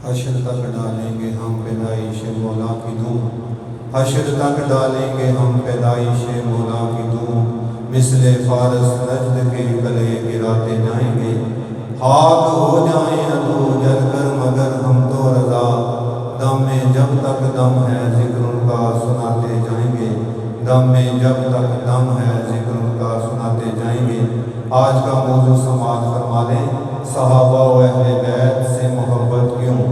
حشر تک ڈالیں گے ہم پیدائش مولا کی دھوم، حشر تک ڈالیں گے ہم پیدائش مولا کی دھوم، مثل فارس نجد کے گلے گراتے جائیں گے، خاک ہو جائیں ادو جل کر مگر ہم تو رضا، دم میں جب تک دم ہے ذکر ان کا سناتے جائیں گے، دم میں جب تک دم ہے ذکر ان کا سناتے جائیں گے۔ آج کا موضوع سماعت فرما لیں، صحابہ و اہل بیت سے محبت کیوں۔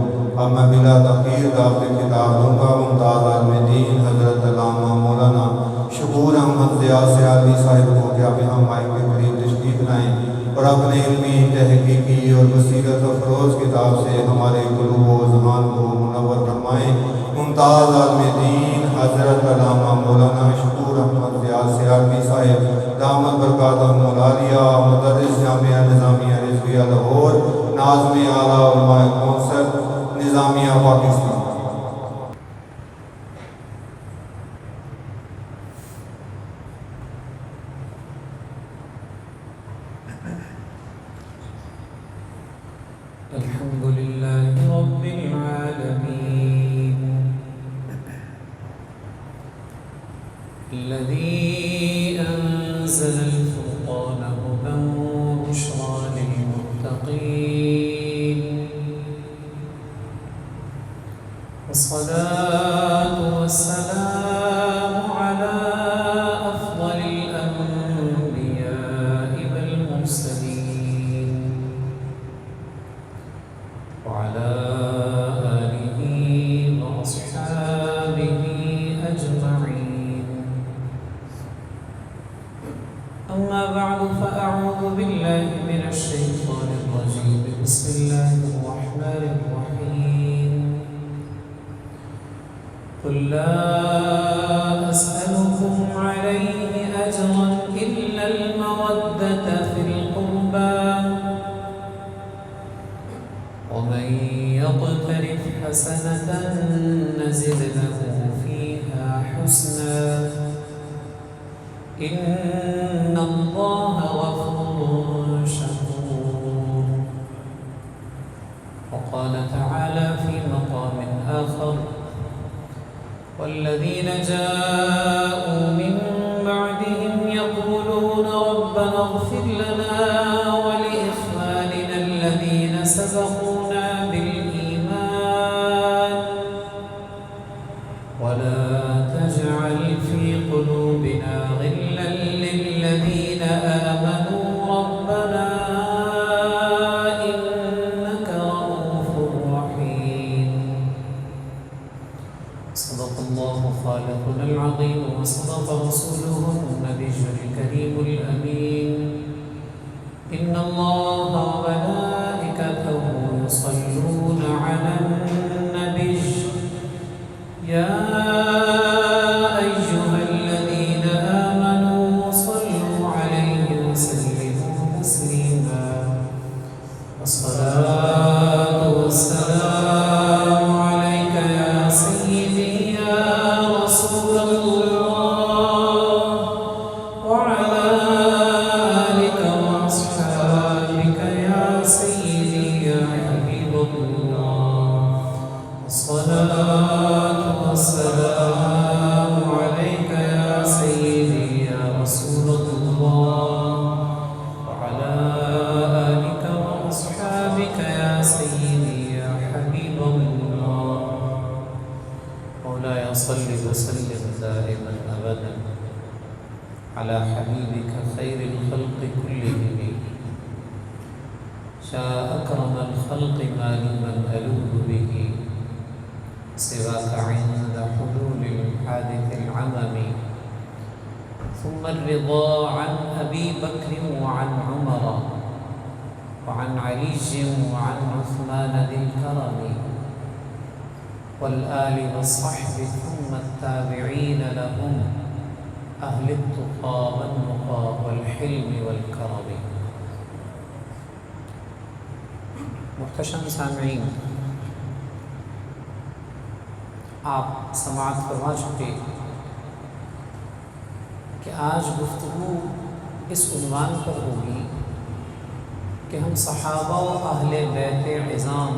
اب میں بلا تاخیر دعوت خطاب دوں گا ممتاز عالم دین حضرت علامہ مولانا شکور احمد ضیاء سیالوی صاحب کو کہ آپ یہاں مائک کے قریب تشریف لائیں اور اپنے علمی تحقیقی اور بصیرت افروز کتاب سے ہمارے قلوب و اذہان کو منور فرمائیں۔ ممتاز عالم دین حضرت علامہ مولانا شکور احمد ضیاء سیالوی صاحب دامت برکاتہم العالیہ، مدرس جامعہ نظامیہ رضویہ لاہور، ناظم اعلیٰ علماء کونسل نظامیہ پاکستان۔ الحمد للہ رب العالمین الذي أنزل الفرقان هدى وبشرى للمتقين والصلاة والسلام على أفضل الأنبياء والمرسلين وعلى آله وأصحابه أجمعين، أما بعد فأعوذ بالله من الشيطان الرجيم، بسم الله الرحمن الرحيم، قل لا أسألكم عليه أجرا إلا المودة في القربى، ومن يقترف حسنة نزد له فيها حسنا، إن الله غفور شكور۔ وقال تعالى في مقام آخر، والذين جاءوا من بعدهم يقولون ربنا اغفر لنا ولإخواننا الذين سبقونا بالإيمان ولا تجعل في قلوبنا غلا للذين آمنوا ربنا إنك رؤوف رحيم۔ صدق الله خالقنا العظيم وصدق رسوله النبي الكريم الأمين، إن الله وملائكته يصلون على النبي، يا أيها الذين آمنوا صلوا عليه وسلموا تسليما، والصلاة والسلام عليك يا سيدي يا رسول الله، وعلى آلك وأصحابك يا سيدي يا حبيب الله، الصلاة والسلام عليك يا سيدي يا رسول الله، وعلى آلك وأصحابك يا سيدي يا حبيب الله، مولاي صل وسلم دائما أبدا على حبيبك خير الخلق كلهم، شاء أكرم الخلق ما لمن ألوذ به سواك عند حلول الحادث العمم، ثم الرضا عن أبي بكر وعن عمر وعن علي وعن عثمان ذي الكرم، والآل والصحب ثم التابعين لهم أهل التقى والنقى والحلم والكرم۔ محتشم سامعین، آپ سماعت فرما چکے کہ آج گفتگو اس عنوان پر ہوگی کہ ہم صحابہ و اہل بیت عظام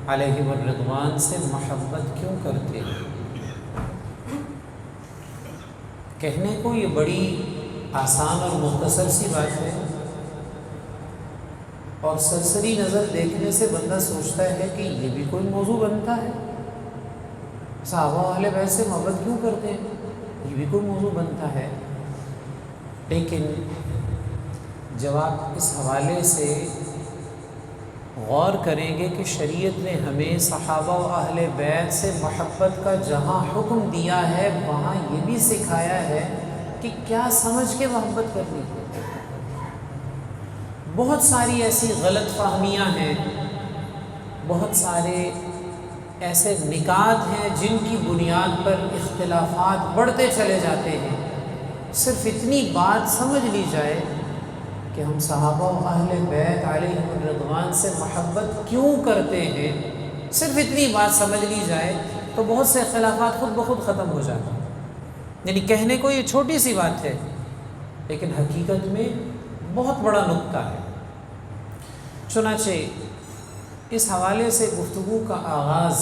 علیہ الرضوان سے محبت کیوں کرتے ہیں؟ کہنے کو یہ بڑی آسان اور مختصر سی بات ہے، اور سرسری نظر دیکھنے سے بندہ سوچتا ہے کہ یہ بھی کوئی موضوع بنتا ہے، صحابہ اہل بیت سے محبت کیوں کرتے ہیں، یہ بھی کوئی موضوع بنتا ہے۔ لیکن جب آپ اس حوالے سے غور کریں گے کہ شریعت نے ہمیں صحابہ و اہل بیت سے محبت کا جہاں حکم دیا ہے وہاں یہ بھی سکھایا ہے کہ کیا سمجھ کے محبت کرنی ہے۔ بہت ساری ایسی غلط فہمیاں ہیں، بہت سارے ایسے نکات ہیں جن کی بنیاد پر اختلافات بڑھتے چلے جاتے ہیں۔ صرف اتنی بات سمجھ لی جائے کہ ہم صحابہ و اہل بیت علیہم الرضوان سے محبت کیوں کرتے ہیں، صرف اتنی بات سمجھ لی جائے تو بہت سے اختلافات خود بخود ختم ہو جاتے ہیں۔ یعنی کہنے کو یہ چھوٹی سی بات ہے، لیکن حقیقت میں بہت بڑا نکتہ ہے۔ چنانچہ اس حوالے سے گفتگو کا آغاز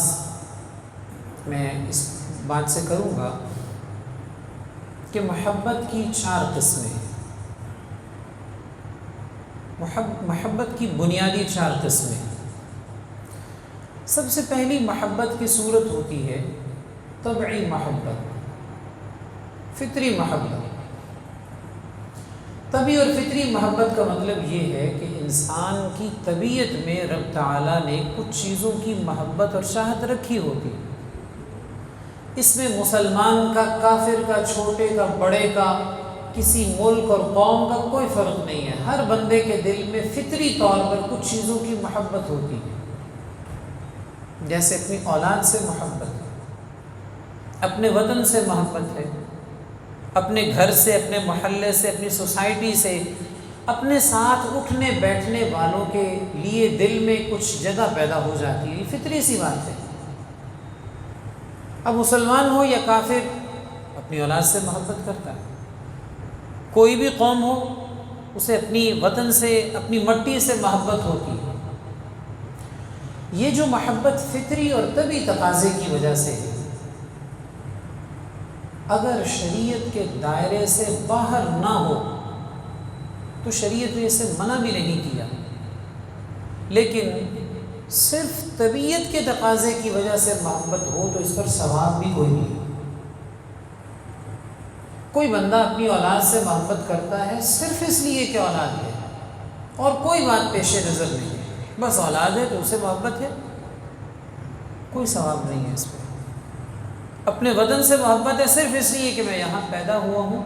میں اس بات سے کروں گا کہ محبت کی 4 قسمیں ہیں۔ محبت کی بنیادی 4 قسمیں۔ سب سے پہلی محبت کی صورت ہوتی ہے طبعی محبت، فطری محبت۔ طبعی اور فطری محبت کا مطلب یہ ہے کہ انسان کی طبیعت میں رب تعالیٰ نے کچھ چیزوں کی محبت اور چاہت رکھی ہوتی ہے۔ اس میں مسلمان کا، کافر کا، چھوٹے کا، بڑے کا، کسی ملک اور قوم کا کوئی فرق نہیں ہے۔ ہر بندے کے دل میں فطری طور پر کچھ چیزوں کی محبت ہوتی ہے، جیسے اپنی اولاد سے محبت ہے، اپنے وطن سے محبت ہے، اپنے گھر سے، اپنے محلے سے، اپنی سوسائٹی سے، اپنے ساتھ اٹھنے بیٹھنے والوں کے لیے دل میں کچھ جگہ پیدا ہو جاتی ہے۔ یہ فطری سی بات ہے۔ اب مسلمان ہو یا کافر اپنی اولاد سے محبت کرتا ہے، کوئی بھی قوم ہو اسے اپنی وطن سے، اپنی مٹی سے محبت ہوتی ہے۔ یہ جو محبت فطری اور طبعی تقاضے کی وجہ سے ہے، اگر شریعت کے دائرے سے باہر نہ ہو تو شریعت نے اسے منع بھی نہیں کیا، لیکن صرف طبیعت کے تقاضے کی وجہ سے محبت ہو تو اس پر ثواب بھی کوئی نہیں۔ کوئی بندہ اپنی اولاد سے محبت کرتا ہے صرف اس لیے کہ اولاد ہے اور کوئی بات پیش نظر نہیں ہے، بس اولاد ہے تو اسے محبت ہے، کوئی ثواب نہیں ہے اس پہ۔ اپنے وطن سے محبت ہے صرف اس لیے کہ میں یہاں پیدا ہوا ہوں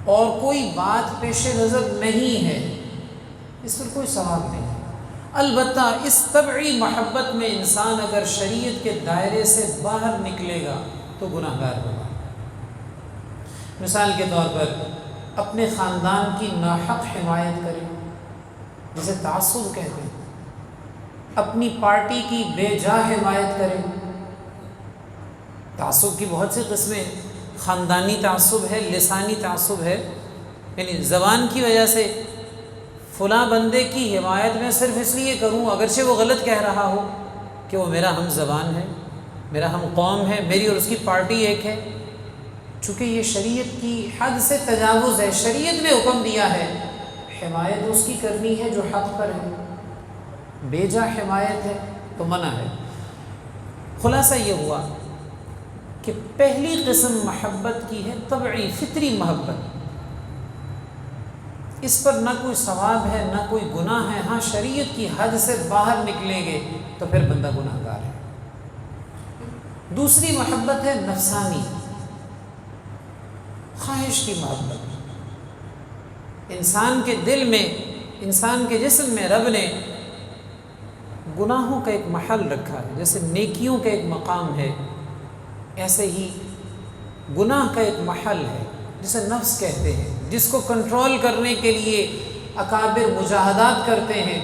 اور کوئی بات پیش نظر نہیں ہے، اس پر کوئی ثواب نہیں ہے۔ البتہ اس طبعی محبت میں انسان اگر شریعت کے دائرے سے باہر نکلے گا تو گناہ گار ہوگا۔ مثال کے طور پر اپنے خاندان کی ناحق حمایت کرے، جسے تعصب کہتے ہیں، اپنی پارٹی کی بے جا حمایت کرے۔ تعصب کی بہت سی قسمیں ہیں، خاندانی تعصب ہے، لسانی تعصب ہے، یعنی زبان کی وجہ سے فلاں بندے کی حمایت میں صرف اس لیے کروں اگرچہ وہ غلط کہہ رہا ہو کہ وہ میرا ہم زبان ہے، میرا ہم قوم ہے، میری اور اس کی پارٹی ایک ہے۔ چونکہ یہ شریعت کی حد سے تجاوز ہے، شریعت نے حکم دیا ہے حمایت اس کی کرنی ہے جو حق پر ہے، بے جا حمایت ہے تو منع ہے۔ خلاصہ یہ ہوا کہ پہلی قسم محبت کی ہے طبعی فطری محبت، اس پر نہ کوئی ثواب ہے نہ کوئی گناہ ہے۔ ہاں شریعت کی حد سے باہر نکلیں گے تو پھر بندہ گناہ گار ہے۔ دوسری محبت ہے نفسانی، خواہش کی محبت۔ انسان کے دل میں، انسان کے جسم میں رب نے گناہوں کا ایک محل رکھا ہے، جیسے نیکیوں کا ایک مقام ہے، ایسے ہی گناہ کا ایک محل ہے جسے نفس کہتے ہیں، جس کو کنٹرول کرنے کے لیے اکابر مجاہدات کرتے ہیں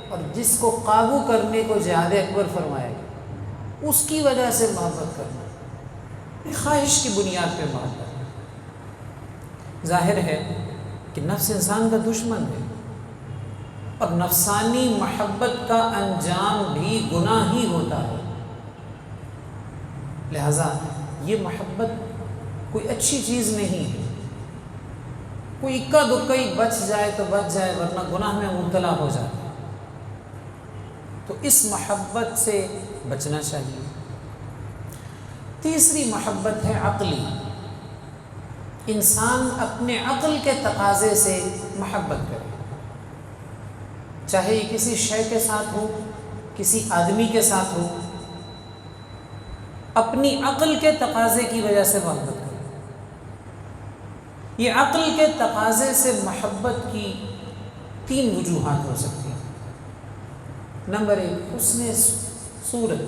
اور جس کو قابو کرنے کو جہاد اکبر فرمایا گیا، اس کی وجہ سے محبت کرنا، خواہش کی بنیاد پہ محبت۔ ظاہر ہے کہ نفس انسان کا دشمن ہے، اور نفسانی محبت کا انجام بھی گناہ ہی ہوتا ہے۔ لہذا یہ محبت کوئی اچھی چیز نہیں ہے۔ کوئی اکا دکا ہی بچ جائے تو بچ جائے، ورنہ گناہ میں مبتلا ہو جائے۔ تو اس محبت سے بچنا چاہیے۔ تیسری محبت ہے عقلی۔ انسان اپنے عقل کے تقاضے سے محبت کرے، چاہے یہ کسی شے کے ساتھ ہو، کسی آدمی کے ساتھ ہو، اپنی عقل کے تقاضے کی وجہ سے محبت کرے۔ یہ عقل کے تقاضے سے محبت کی 3 وجوہات ہو سکتی ہیں۔ نمبر 1، حسن صورت۔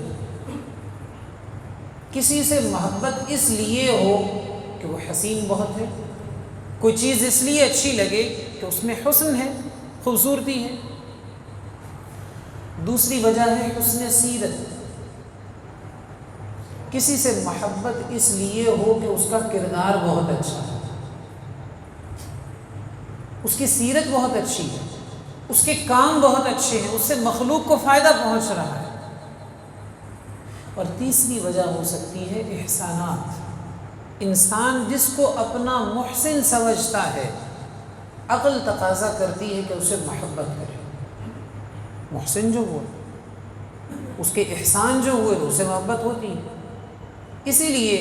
کسی سے محبت اس لیے ہو کہ وہ حسین بہت ہے، کوئی چیز اس لیے اچھی لگے کہ اس میں حسن ہے، خوبصورتی ہے۔ دوسری وجہ ہے حسن سیرت۔ کسی سے محبت اس لیے ہو کہ اس کا کردار بہت اچھا ہے، اس کی سیرت بہت اچھی ہے، اس کے کام بہت اچھے ہیں، اس سے مخلوق کو فائدہ پہنچ رہا ہے۔ اور تیسری وجہ ہو سکتی ہے احسانات۔ انسان جس کو اپنا محسن سمجھتا ہے، عقل تقاضا کرتی ہے کہ اسے محبت کرے۔ محسن جو ہوا، اس کے احسان جو ہوئے، اسے محبت ہوتی ہے۔ اسی لیے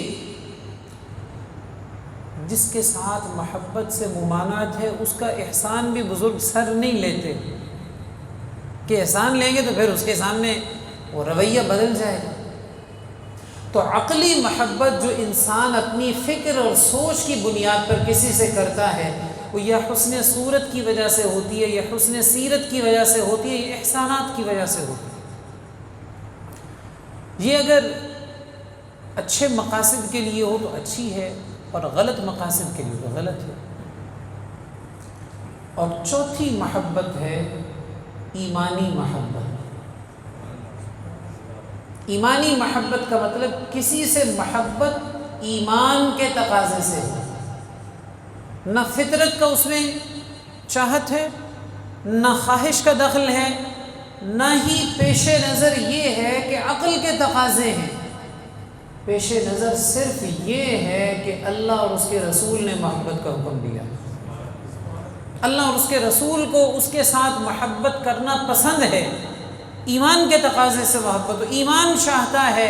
جس کے ساتھ محبت سے ممانعت ہے، اس کا احسان بھی بزرگ سر نہیں لیتے کہ احسان لیں گے تو پھر اس کے سامنے وہ رویہ بدل جائے گا۔ تو عقلی محبت جو انسان اپنی فکر اور سوچ کی بنیاد پر کسی سے کرتا ہے، وہ یا حسن صورت کی وجہ سے ہوتی ہے، یا حسن سیرت کی وجہ سے ہوتی ہے، یا احسانات کی وجہ سے ہوتی ہے۔ یہ اگر اچھے مقاصد کے لیے ہو تو اچھی ہے، اور غلط مقاصد کے لیے تو غلط ہے۔ اور چوتھی محبت ہے ایمانی محبت۔ ایمانی محبت کا مطلب کسی سے محبت ایمان کے تقاضے سے ہے، نہ فطرت کا اس میں چاہت ہے، نہ خواہش کا دخل ہے، نہ ہی پیش نظر یہ ہے کہ عقل کے تقاضے ہیں۔ پیش نظر صرف یہ ہے کہ اللہ اور اس کے رسول نے محبت کا حکم دیا، اللہ اور اس کے رسول کو اس کے ساتھ محبت کرنا پسند ہے۔ ایمان کے تقاضے سے محبت، تو ایمان چاہتا ہے،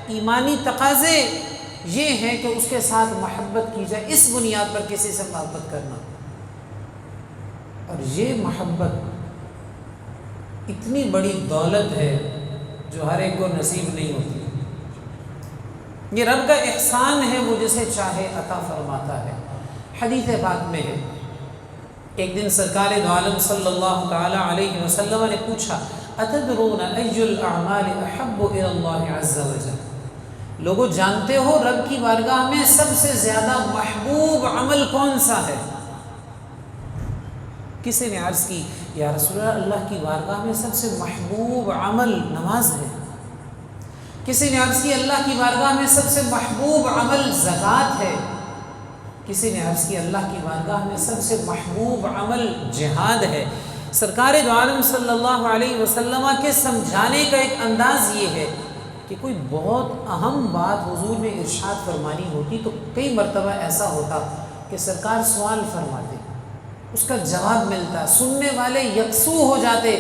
ایمانی تقاضے یہ ہیں کہ اس کے ساتھ محبت کی جائے، اس بنیاد پر کسی سے محبت کرنا۔ اور یہ محبت اتنی بڑی دولت ہے جو ہر ایک کو نصیب نہیں ہوتی۔ یہ رب کا احسان ہے، وہ جسے چاہے عطا فرماتا ہے۔ حدیث پاک میں ہے، ایک دن سرکار دو عالم صلی اللہ تعالی علیہ وسلم نے پوچھا، اتدرون ای الاعمال احب الی اللہ عز وجل، لوگوں جانتے ہو رب کی بارگاہ میں سب سے زیادہ محبوب عمل کون سا ہے؟ کسی نے عرض کی، یا رسول اللہ، اللہ کی بارگاہ میں سب سے محبوب عمل نماز ہے۔ کسی نے عرض کی، اللہ کی بارگاہ میں سب سے محبوب عمل زکوٰۃ ہے۔ کسی نے عرض کی، اللہ کی بارگاہ میں سب سے محبوب عمل جہاد ہے۔ سرکار دو عالم صلی اللہ علیہ وسلم کے سمجھانے کا ایک انداز یہ ہے کہ کوئی بہت اہم بات حضور نے ارشاد فرمانی ہوتی تو کئی مرتبہ ایسا ہوتا کہ سرکار سوال فرماتے، اس کا جواب ملتا، سننے والے یکسو ہو جاتے،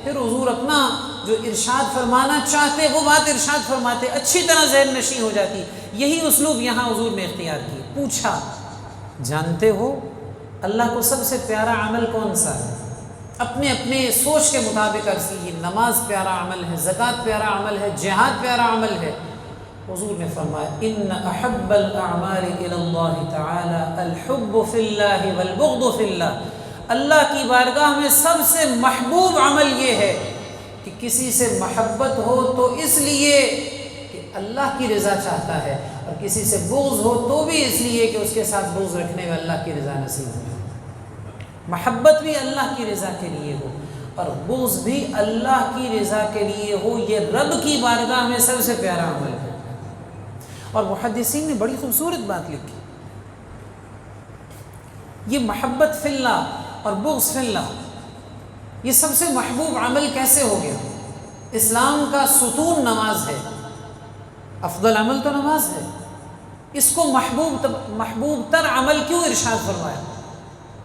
پھر حضور اپنا جو ارشاد فرمانا چاہتے وہ بات ارشاد فرماتے، اچھی طرح ذہن نشیں ہو جاتی۔ یہی اسلوب یہاں حضور نے اختیار کیا۔ پوچھا، جانتے ہو اللہ کو سب سے پیارا عمل کون سا ہے؟ اپنے اپنے سوچ کے مطابق عرض کی، نماز پیارا عمل ہے، زکوٰۃ پیارا عمل ہے، جہاد پیارا عمل ہے۔ حضور نے فرمایا، ان احب الاعمال الی اللہ تعالی الحب فی اللہ والبغض فی اللہ، اللہ کی بارگاہ میں سب سے محبوب عمل یہ ہے کہ کسی سے محبت ہو تو اس لیے کہ اللہ کی رضا چاہتا ہے، اور کسی سے بغض ہو تو بھی اس لیے کہ اس کے ساتھ بغض رکھنے میں اللہ کی رضا نصیب ہو۔ محبت بھی اللہ کی رضا کے لیے ہو اور بغض بھی اللہ کی رضا کے لیے ہو، یہ رب کی بارگاہ میں سب سے پیارا عمل ہے۔ اور محدثین نے بڑی خوبصورت بات لکھی، یہ محبت فی اللہ اور بغض فی اللہ، یہ سب سے محبوب عمل کیسے ہو گیا؟ اسلام کا ستون نماز ہے، افضل عمل تو نماز ہے، اس کو محبوب تر عمل کیوں ارشاد فرمایا؟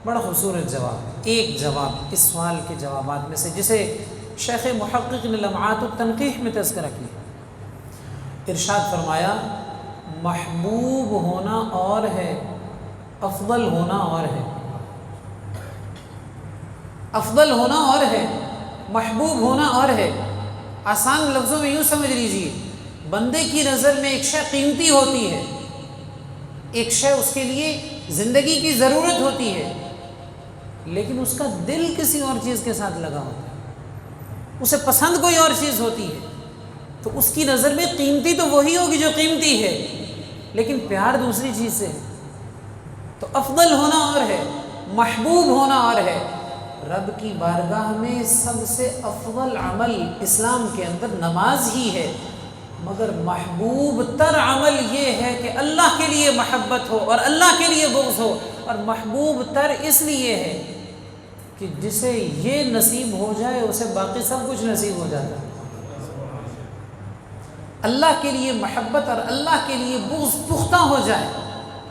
بڑا خوبصورت جواب، ایک جواب اس سوال کے جوابات میں سے جسے شیخ محقق نے لمعات التنقیح میں تذکرہ کیا۔ ارشاد فرمایا محبوب ہونا اور ہے، افضل ہونا اور ہے۔ افضل ہونا اور ہے، محبوب ہونا اور ہے۔ آسان لفظوں میں یوں سمجھ لیجیے، بندے کی نظر میں ایک شے قیمتی ہوتی ہے، ایک شے اس کے لیے زندگی کی ضرورت ہوتی ہے، لیکن اس کا دل کسی اور چیز کے ساتھ لگا ہوتا ہے، اسے پسند کوئی اور چیز ہوتی ہے، تو اس کی نظر میں قیمتی تو وہی ہوگی جو قیمتی ہے، لیکن پیار دوسری چیز سے ہے۔ تو افضل ہونا اور ہے، محبوب ہونا اور ہے۔ رب کی بارگاہ میں سب سے افضل عمل اسلام کے اندر نماز ہی ہے، مگر محبوب تر عمل یہ ہے کہ اللہ کے لیے محبت ہو اور اللہ کے لیے بغض ہو، اور محبوب تر اس لیے ہے کہ جسے یہ نصیب ہو جائے اسے باقی سب کچھ نصیب ہو جاتا ہے۔ اللہ کے لیے محبت اور اللہ کے لیے بغض پختہ ہو جائے،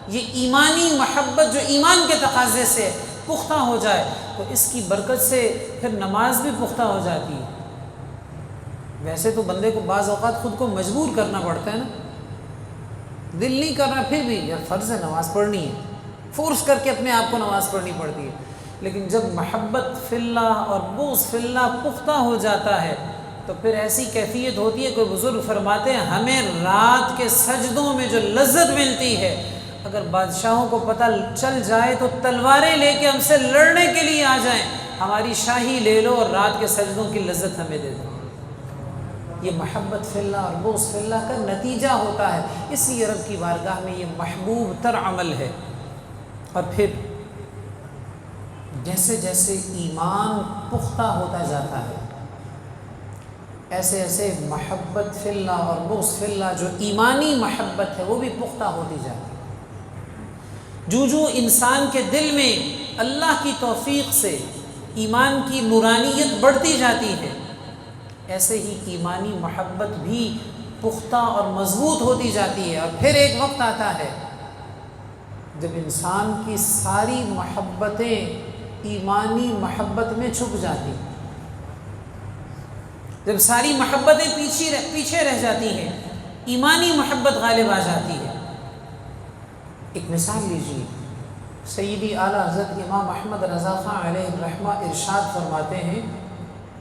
یہ ایمانی محبت جو ایمان کے تقاضے سے پختہ ہو جائے تو اس کی برکت سے پھر نماز بھی پختہ ہو جاتی ہے۔ ویسے تو بندے کو بعض اوقات خود کو مجبور کرنا پڑتا ہے نا، دل نہیں کر رہا پھر بھی یار فرض ہے نماز پڑھنی ہے، فورس کر کے اپنے آپ کو نماز پڑھنی پڑتی ہے، لیکن جب محبت فی اللہ اور بغض فی اللہ پختہ ہو جاتا ہے تو پھر ایسی کیفیت ہوتی ہے، کوئی بزرگ فرماتے ہیں ہمیں رات کے سجدوں میں جو لذت ملتی ہے، اگر بادشاہوں کو پتہ چل جائے تو تلواریں لے کے ہم سے لڑنے کے لیے آ جائیں، ہماری شاہی لے لو اور رات کے سجدوں کی لذت ہمیں دے دو۔ یہ محبت فی اللہ اور بغض فی اللہ کا نتیجہ ہوتا ہے، اس لیے رب کی بارگاہ میں یہ محبوب تر عمل ہے۔ اور پھر جیسے جیسے ایمان پختہ ہوتا جاتا ہے ایسے ایسے محبت فی اللہ اور بغض فی اللہ جو ایمانی محبت ہے وہ بھی پختہ ہوتی جاتی ہے۔ جو انسان کے دل میں اللہ کی توفیق سے ایمان کی نورانیت بڑھتی جاتی ہے، ایسے ہی ایمانی محبت بھی پختہ اور مضبوط ہوتی جاتی ہے۔ اور پھر ایک وقت آتا ہے جب انسان کی ساری محبتیں ایمانی محبت میں چھپ جاتی ہیں، جب ساری محبتیں پیچھے رہ جاتی ہیں، ایمانی محبت غالب آ جاتی ہے۔ ایک مثال لیجیے، سیدی اعلیٰ حضرت امام احمد رضا خان علیہ الرحمہ ارشاد فرماتے ہیں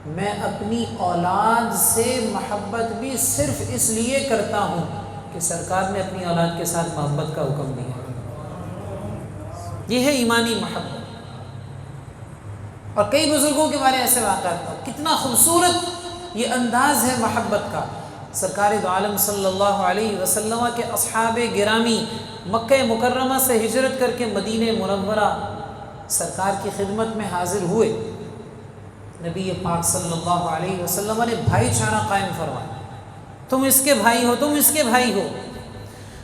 میں اپنی اولاد سے محبت بھی صرف اس لیے کرتا ہوں کہ سرکار نے اپنی اولاد کے ساتھ محبت کا حکم دیا۔ یہ ہے ایمانی محبت۔ اور کئی بزرگوں کے بارے ایسے واقعات ہیں، کتنا خوبصورت یہ انداز ہے محبت کا۔ سرکار دو عالم صلی اللہ علیہ وسلم کے اصحاب گرامی مکہ مکرمہ سے ہجرت کر کے مدینہ منورہ سرکار کی خدمت میں حاضر ہوئے۔ نبی پاک صلی اللہ علیہ وسلم نے بھائی چارہ قائم فرمایا، تم اس کے بھائی ہو، تم اس کے بھائی ہو۔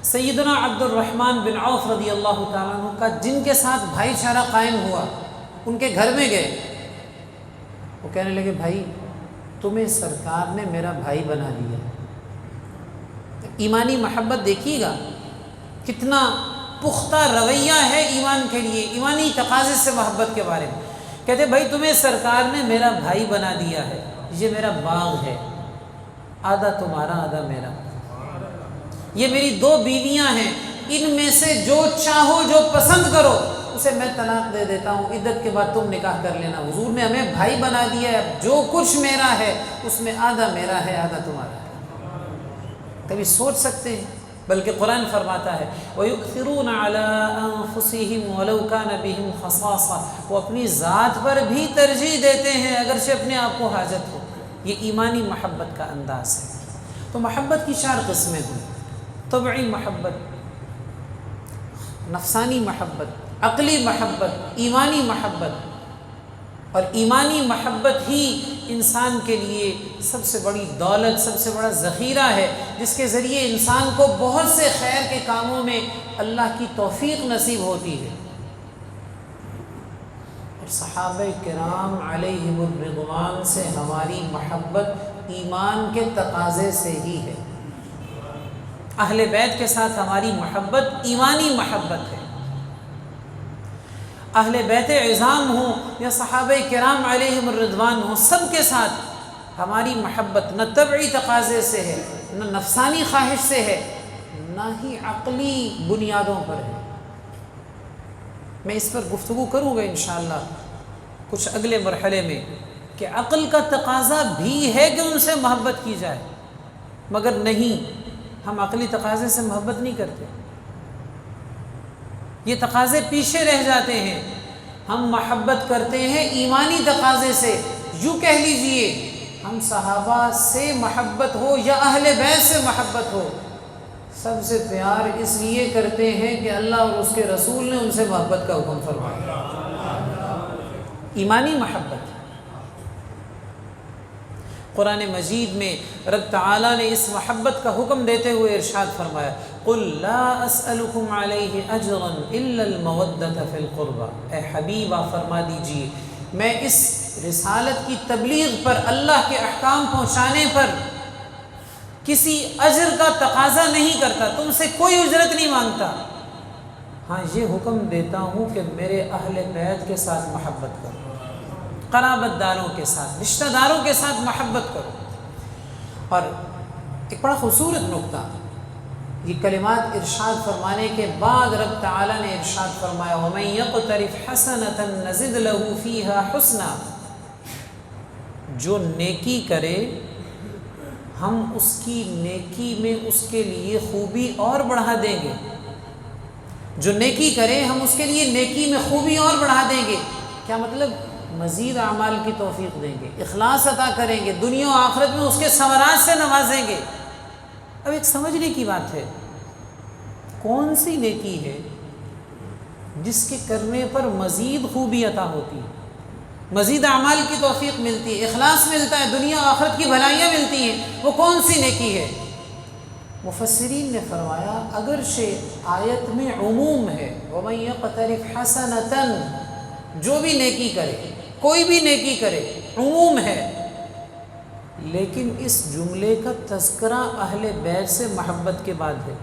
سیدنا عبد الرحمن بن عوف رضی اللہ تعالیٰ عنہ کا جن کے ساتھ بھائی چارہ قائم ہوا ان کے گھر میں گئے، وہ کہنے لگے بھائی تمہیں سرکار نے میرا بھائی بنا دیا۔ ایمانی محبت دیکھیے گا کتنا پختہ رویہ ہے ایمان کے لیے، ایمانی تقاضے سے محبت کے بارے میں۔ کہتے بھائی تمہیں سرکار نے میرا بھائی بنا دیا ہے، یہ میرا باغ ہے، آدھا تمہارا آدھا میرا، یہ میری 2 بیویاں ہیں، ان میں سے جو چاہو جو پسند کرو اسے میں طلاق دے دیتا ہوں، عدت کے بعد تم نکاح کر لینا۔ حضور نے ہمیں بھائی بنا دیا ہے، اب جو کچھ میرا ہے اس میں آدھا میرا ہے آدھا تمہارا ہے۔ کبھی سوچ سکتے ہیں؟ بلکہ قرآن فرماتا ہے وَيُؤْثِرُونَ عَلَىٰ أَنفُسِهِمْ وَلَوْ كَانَ بِهِمْ خَصَاصَةٌ، وہ اپنی ذات پر بھی ترجیح دیتے ہیں اگرچہ اپنے آپ کو حاجت ہو۔ یہ ایمانی محبت کا انداز ہے۔ تو محبت کی 4 قسمیں ہوئی، طبعی محبت، نفسانی محبت، عقلی محبت، ایمانی محبت۔ اور ایمانی محبت ہی انسان کے لیے سب سے بڑی دولت، سب سے بڑا ذخیرہ ہے، جس کے ذریعے انسان کو بہت سے خیر کے کاموں میں اللہ کی توفیق نصیب ہوتی ہے۔ اور صحابہ کرام علیہم الرضوان سے ہماری محبت ایمان کے تقاضے سے ہی ہے۔ اہل بیت کے ساتھ ہماری محبت ایمانی محبت ہے۔ اہل بیت عظام ہوں یا صحابہ کرام علیہم الرضوان ہوں، سب کے ساتھ ہماری محبت نہ طبعی تقاضے سے ہے، نہ نفسانی خواہش سے ہے، نہ ہی عقلی بنیادوں پر ہے۔ میں اس پر گفتگو کروں گا انشاءاللہ کچھ اگلے مرحلے میں کہ عقل کا تقاضا بھی ہے کہ ان سے محبت کی جائے، مگر نہیں، ہم عقلی تقاضے سے محبت نہیں کرتے، یہ تقاضے پیچھے رہ جاتے ہیں۔ ہم محبت کرتے ہیں ایمانی تقاضے سے۔ یوں کہہ لیجئے ہم صحابہ سے محبت ہو یا اہل بیت سے محبت ہو، سب سے پیار اس لیے کرتے ہیں کہ اللہ اور اس کے رسول نے ان سے محبت کا حکم فرمایا، ایمانی محبت۔ قرآن مجید میں رب تعالیٰ نے اس محبت کا حکم دیتے ہوئے ارشاد فرمایا، قُلْ لَا أَسْأَلُكُمْ عَلَيْهِ أَجْرًا إِلَّا الْمَوَدَّةَ فِي الْقُرْبَى۔ اے حبیب آپ فرما دیجئے میں اس رسالت کی تبلیغ پر، اللہ کے احکام پہنچانے پر کسی اجر کا تقاضا نہیں کرتا، تم سے کوئی اجرت نہیں مانگتا، ہاں یہ حکم دیتا ہوں کہ میرے اہل بیت کے ساتھ محبت کرو، قرابت داروں کے ساتھ، رشتہ داروں کے ساتھ محبت کرو۔ اور ایک بڑا خوبصورت نقطہ، یہ کلمات ارشاد فرمانے کے بعد رب تعالیٰ نے ارشاد فرمایا وَمَن يَقْتَرِفْ حَسَنَةً نَزِدْ لَهُ فِيهَا حُسْنًا، جو نیکی کرے ہم اس کی نیکی میں اس کے لیے خوبی اور بڑھا دیں گے، جو نیکی کرے ہم اس کے لیے نیکی میں خوبی اور بڑھا دیں گے۔ کیا مطلب؟ مزید اعمال کی توفیق دیں گے، اخلاص عطا کریں گے، دنیا و آخرت میں اس کے ثمرات سے نوازیں گے۔ اب ایک سمجھنے کی بات ہے، کون سی نیکی ہے جس کے کرنے پر مزید خوبی عطا ہوتی ہے، مزید اعمال کی توفیق ملتی ہے، اخلاص ملتا ہے، دنیا و آخرت کی بھلائیاں ملتی ہیں، وہ کون سی نیکی ہے؟ مفسرین نے فرمایا اگرچہ آیت میں عموم ہے وَمَن يَقْتَرِفْ حَسَنَةً، جو بھی نیکی کرے، کوئی بھی نیکی کرے، عموم ہے، لیکن اس جملے کا تذکرہ اہل بیت سے محبت کے بعد ہے۔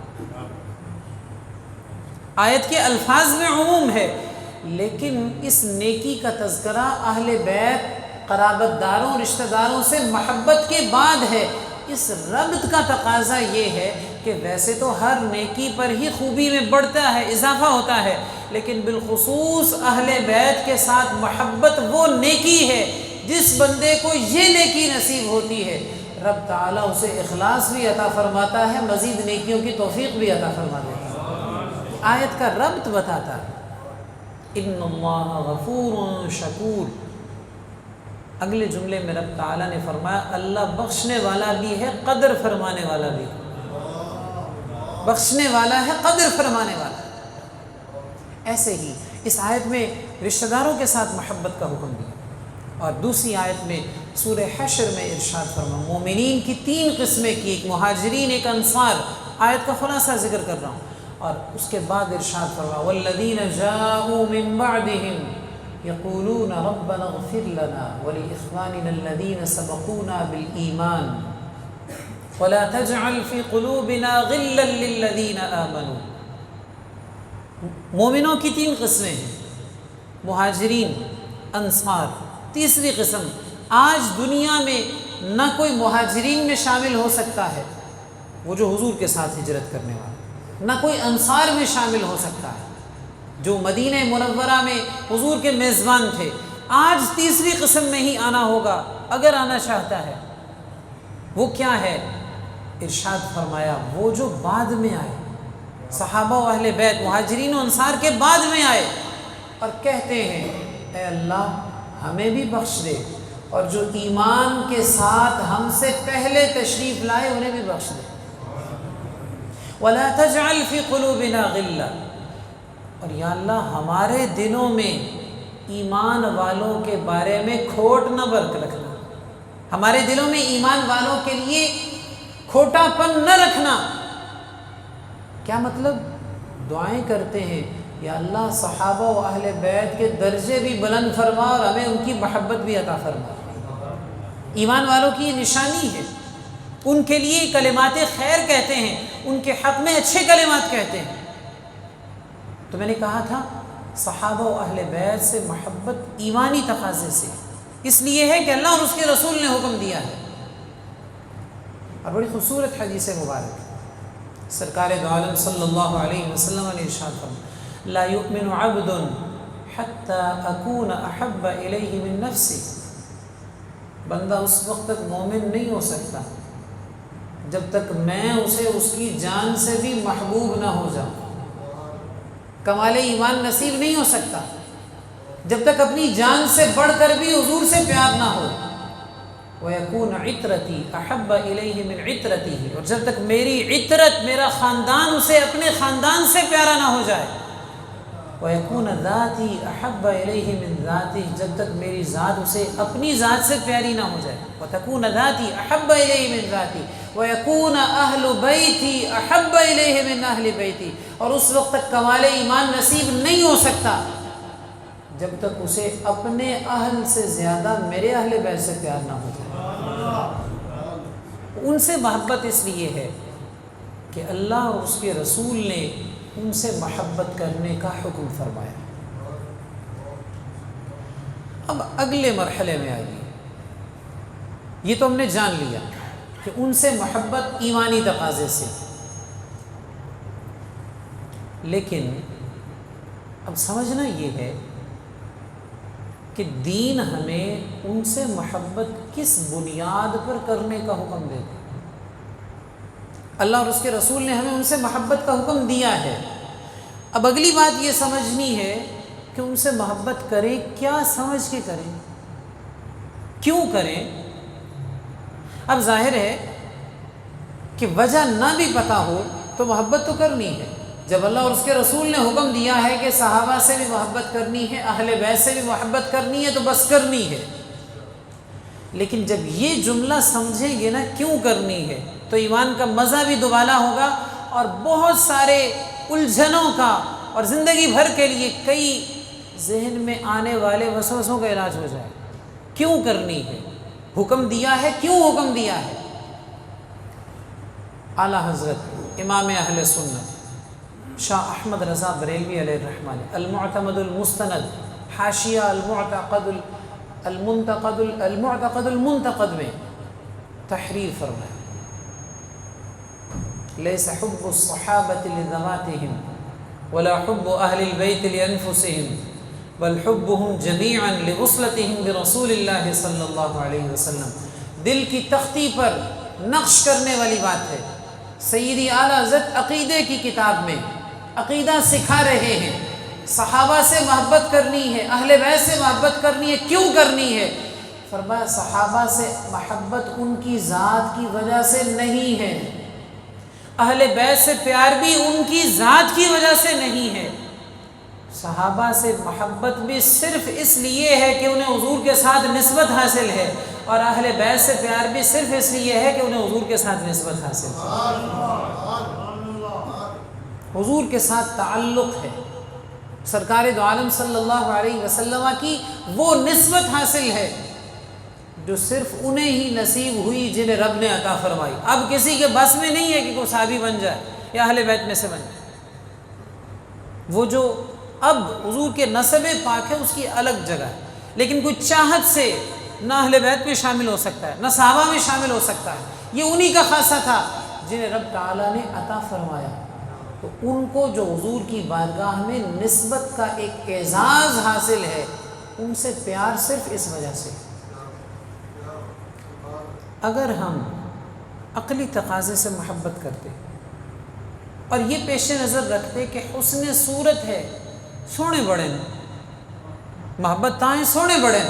آیت کے الفاظ میں عموم ہے، لیکن اس نیکی کا تذکرہ اہل بیت، قرابت داروں، رشتہ داروں سے محبت کے بعد ہے۔ اس ربط کا تقاضا یہ ہے کہ ویسے تو ہر نیکی پر ہی خوبی میں بڑھتا ہے، اضافہ ہوتا ہے، لیکن بالخصوص اہل بیت کے ساتھ محبت وہ نیکی ہے جس بندے کو یہ نیکی نصیب ہوتی ہے، رب تعالیٰ اسے اخلاص بھی عطا فرماتا ہے، مزید نیکیوں کی توفیق بھی عطا فرما دیتا ہے۔ آیت کا ربط بتاتا ہے، ان اللہ غفور شکور۔ اگلے جملے میں رب تعالیٰ نے فرمایا اللہ بخشنے والا بھی ہے، قدر فرمانے والا بھی ہے، بخشنے والا ہے، قدر فرمانے والا ہے۔ ایسے ہی اس آیت میں رشتہ داروں کے ساتھ محبت کا حکم دیا، اور دوسری آیت میں سورہ حشر میں ارشاد فرمایا مومنین کی تین قسمیں کی، ایک مہاجرین، ایک انصار، آیت کا خلاصہ ذکر کر رہا ہوں، اور اس کے بعد ارشاد فرمایا والذین جاءوا من بعدهم یقولون ربنا اغفر لنا ولاخواننا الذین سبقونا بالایمان ولا تجعل فی قلوبنا غلا للذین آمنوا۔ مومنوں کی تین قسمیں ہیں، مہاجرین، انصار۔ تیسری قسم، آج دنیا میں نہ کوئی مہاجرین میں شامل ہو سکتا ہے، وہ جو حضور کے ساتھ ہجرت کرنے والا، نہ کوئی انصار میں شامل ہو سکتا ہے جو مدینہ منورہ میں حضور کے میزبان تھے۔ آج تیسری قسم میں ہی آنا ہوگا اگر آنا چاہتا ہے۔ وہ کیا ہے؟ ارشاد فرمایا وہ جو بعد میں آئے، صحابہ و اہل بیت، مہاجرین و انصار کے بعد میں آئے اور کہتے ہیں اے اللہ ہمیں بھی بخش دے، اور جو ایمان کے ساتھ ہم سے پہلے تشریف لائے انہیں بھی بخش دے، وَلَا تَجْعَلْ فِي قُلُوبِنَا غِلًّا، اور یا اللہ ہمارے دلوں میں ایمان والوں کے بارے میں کھوٹ نہ برق رکھنا، ہمارے دلوں میں ایمان والوں کے لیے کھوٹا پن نہ رکھنا۔ کیا مطلب؟ دعائیں کرتے ہیں یا اللہ صحابہ و اہل بیت کے درجے بھی بلند فرما اور ہمیں ان کی محبت بھی عطا فرما۔ ایمان والوں کی یہ نشانی ہے، ان کے لیے کلمات خیر کہتے ہیں، ان کے حق میں اچھے کلمات کہتے ہیں۔ تو میں نے کہا تھا صحابہ و اہل بیت سے محبت ایمانی تقاضے سے، اس لیے ہے کہ اللہ اور اس کے رسول نے حکم دیا ہے۔ اور بڑی خوبصورت حدیث مبارک سرکار دو عالم صلی اللہ علیہ وسلم نے ارشاد فرمایا لا یؤمن عبد حتی اکون احب الیہ من نفسی، بندہ اس وقت تک مومن نہیں ہو سکتا جب تک میں اسے اس کی جان سے بھی محبوب نہ ہو جاؤں۔ کمال ایمان نصیب نہیں ہو سکتا جب تک اپنی جان سے بڑھ کر بھی حضور سے پیار نہ ہو۔ وَيَكُونَ عِطْرَتِي أَحَبَّ إِلَيْهِ مِنْ عِطْرَتِهِ، اور جب تک میری عطرت، میرا خاندان اسے اپنے خاندان سے پیارا نہ ہو جائے۔ وَيَكُونَ ذَاتِي أَحَبَّ إِلَيْهِ مِنْ ذَاتِهِ، جب تک میری ذات اسے اپنی ذات سے پیاری نہ ہو جائے۔ وَتَكُونَ ذَاتِي أَحَبَّ إِلَيْهِ مِنْ ذَاتِي وَيَكُونَ أَهْلُ بَيْتِي أَحَبَّ إِلَيْهِ مِنْ أَهْلِ بَيْتِي، اور اس وقت تک کمال ایمان نصیب نہیں ہو سکتا جب تک اسے اپنے اہل سے زیادہ میرے اہل بیت سے پیار نہ ہو جائے۔ ان سے محبت اس لیے ہے کہ اللہ اور اس کے رسول نے ان سے محبت کرنے کا حکم فرمایا۔ اب اگلے مرحلے میں آئیے، یہ تو ہم نے جان لیا کہ ان سے محبت ایمانی تقاضے سے، لیکن اب سمجھنا یہ ہے کہ دین ہمیں ان سے محبت کس بنیاد پر کرنے کا حکم دیتا ہے۔ اللہ اور اس کے رسول نے ہمیں ان سے محبت کا حکم دیا ہے۔ اب اگلی بات یہ سمجھنی ہے کہ ان سے محبت کریں، کیا سمجھ کے کریں، کیوں کریں۔ اب ظاہر ہے کہ وجہ نہ بھی پتہ ہو تو محبت تو کرنی ہے۔ جب اللہ اور اس کے رسول نے حکم دیا ہے کہ صحابہ سے بھی محبت کرنی ہے، اہل بیت سے بھی محبت کرنی ہے، تو بس کرنی ہے۔ لیکن جب یہ جملہ سمجھیں گے نا کیوں کرنی ہے، تو ایمان کا مزہ بھی دوبالا ہوگا اور بہت سارے الجھنوں کا اور زندگی بھر کے لیے کئی ذہن میں آنے والے وسوسوں کا علاج ہو جائے۔ کیوں کرنی ہے، حکم دیا ہے، کیوں حکم دیا ہے۔ اعلیٰ حضرت امام اہل سنت شاہ احمد رضا بریلوی علیہ الرحمن المعتمد المستند حاشیہ المعتقد المنتقد میں تحریر فرمایا لیس حب الصحابة لذواتهم ولا حب اہل البیت لانفسهم بل حبهم جميعا لوصلتهم برسول اللہ صلی اللہ علیہ وسلم۔ دل کی تختی پر نقش کرنے والی بات ہے۔ سیدی اعلیٰ حضرت عقیدے کی کتاب میں عقیدہ سکھا رہے ہیں، صحابہ سے محبت کرنی ہے، اہل بیت سے محبت کرنی ہے، کیوں کرنی ہے؟ فرمایا صحابہ سے محبت ان کی ذات کی وجہ سے نہیں ہے، اہل بیت سے پیار بھی ان کی ذات کی وجہ سے نہیں ہے۔ صحابہ سے محبت بھی صرف اس لیے ہے کہ انہیں حضور کے ساتھ نسبت حاصل ہے، اور اہل بیت سے پیار بھی صرف اس لیے ہے کہ انہیں حضور کے ساتھ نسبت حاصل ہے، حضور کے ساتھ تعلق ہے، سرکار دو عالم صلی اللہ علیہ وسلم کی وہ نسبت حاصل ہے جو صرف انہیں ہی نصیب ہوئی جنہیں رب نے عطا فرمائی۔ اب کسی کے بس میں نہیں ہے کہ کوئی صحابی بن جائے یا اہل بیت میں سے بن جائے۔ وہ جو اب حضور کے نسب پاک ہے اس کی الگ جگہ ہے، لیکن کوئی چاہت سے نہ اہل بیت میں شامل ہو سکتا ہے نہ صحابہ میں شامل ہو سکتا ہے۔ یہ انہی کا خاصہ تھا جنہیں رب تعالیٰ نے عطا فرمایا، تو ان کو جو حضور کی بارگاہ میں نسبت کا ایک اعزاز حاصل ہے، ان سے پیار صرف اس وجہ سے۔ اگر ہم عقلی تقاضے سے محبت کرتے اور یہ پیش نظر رکھتے کہ حسن صورت ہے، سونے بڑے محبت تائیں سونے بڑے،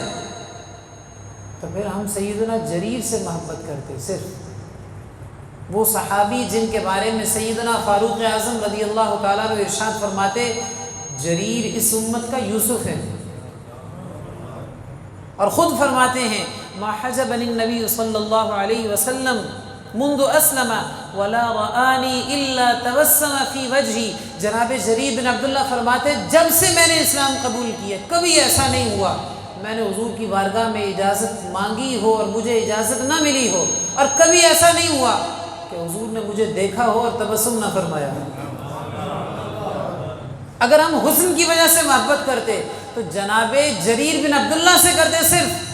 تو پھر ہم سیدنا جریر سے محبت کرتے، صرف وہ صحابی جن کے بارے میں سیدنا فاروق اعظم رضی اللہ تعالیٰ عنہ ارشاد فرماتے جریر اس امت کا یوسف ہے، اور خود فرماتے ہیں ما حجبنی النبی صلی اللہ علیہ وسلم منذ اسلم ولا رآنی الا تبسم فی وجہی. جناب جریر بن عبداللہ فرماتے جب سے میں نے اسلام قبول کیا کبھی ایسا نہیں ہوا میں نے حضور کی بارگاہ میں اجازت مانگی ہو اور مجھے اجازت نہ ملی ہو، اور کبھی ایسا نہیں ہوا کہ حضور نے مجھے دیکھا ہو اور تبسم نہ فرمایا ہو. اگر ہم حسن کی وجہ سے محبت کرتے تو جناب جریر بن عبداللہ سے کرتے صرف،